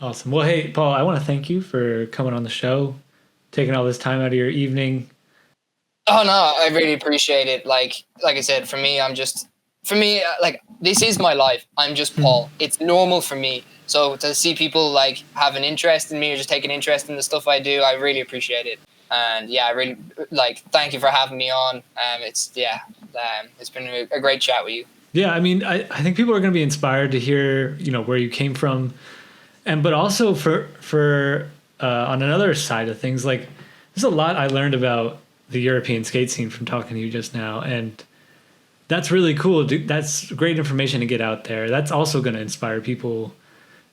Awesome. Well, hey, Paul, I want to thank you for coming on the show, taking all this time out of your evening. Oh no, I really appreciate it. Like I said, for me, like this is my life. I'm just Paul. It's normal for me. So to see people like have an interest in me or just take an interest in the stuff I do, I really appreciate it. And I really thank you for having me on. It's been a great chat with you. Yeah, I mean, I think people are going to be inspired to hear, where you came from, but also for on another side of things, like there's a lot I learned about the European skate scene from talking to you just now, and that's really cool. That's great information to get out there. That's also going to inspire people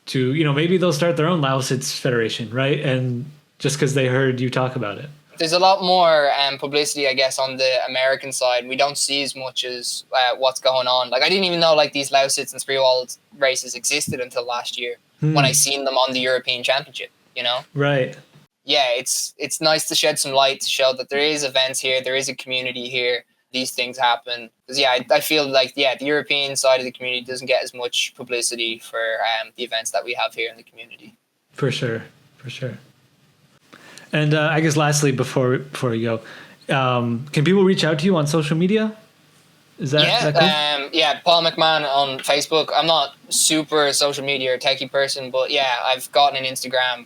to, maybe they'll start their own Lausitz federation, right? And just because they heard you talk about it. There's a lot more publicity, I guess, on the American side. We don't see as much as what's going on. Like, I didn't even know like these Lausitz and Spreewald races existed until last year when I seen them on the European Championship, Right. Yeah, it's nice to shed some light to show that there is events here, there is a community here. These things happen. Because I feel like the European side of the community doesn't get as much publicity for the events that we have here in the community. For sure. And I guess lastly, before you go, can people reach out to you on social media? Is that cool? Paul McMahon on Facebook. I'm not super social media or techie person, but I've gotten an Instagram.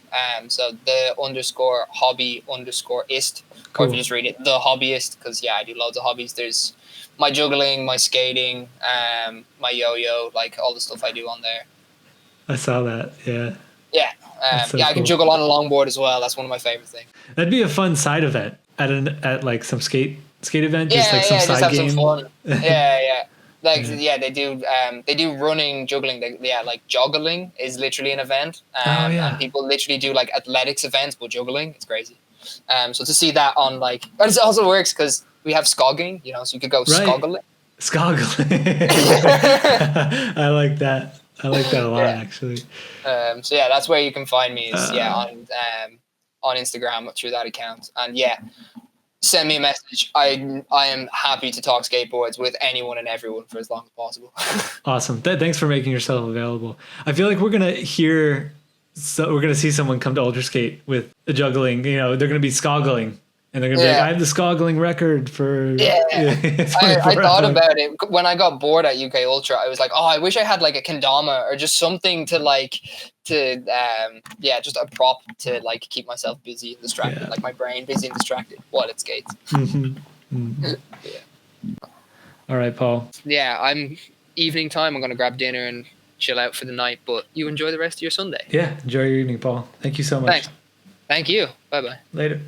So the _hobby_ist. Cool. Or if you just read it, The Hobbyist, because I do loads of hobbies. There's my juggling, my skating, my yo-yo, like all the stuff I do on there. I saw that, yeah. Yeah, so I can juggle on a longboard as well. That's one of my favorite things. That'd be a fun side event at like some skate event, just like some side have game. Some fun. They do running, juggling. Like joggling is literally an event. And people literally do like athletics events, but juggling. It's crazy. So to see that on but it also works because we have skogging, so you could go skoggling. Skoggling. I like that. I like that a lot, actually. That's where you can find me is on Instagram through that account. And send me a message. I am happy to talk skateboards with anyone and everyone for as long as possible. Awesome. Thanks for making yourself available. I feel like we're gonna see someone come to Ultra Skate with a juggling. They're gonna be skoggling. And they're going to be like, I have the skoggling record for... I thought about it. When I got bored at UK Ultra, I was like, I wish I had like a kendama or just something to just a prop to like keep myself busy and distracted, like my brain busy and distracted while it skates. All right, Paul. I'm evening time. I'm going to grab dinner and chill out for the night, but you enjoy the rest of your Sunday. Yeah, enjoy your evening, Paul. Thank you so much. Thanks. Thank you. Bye-bye. Later.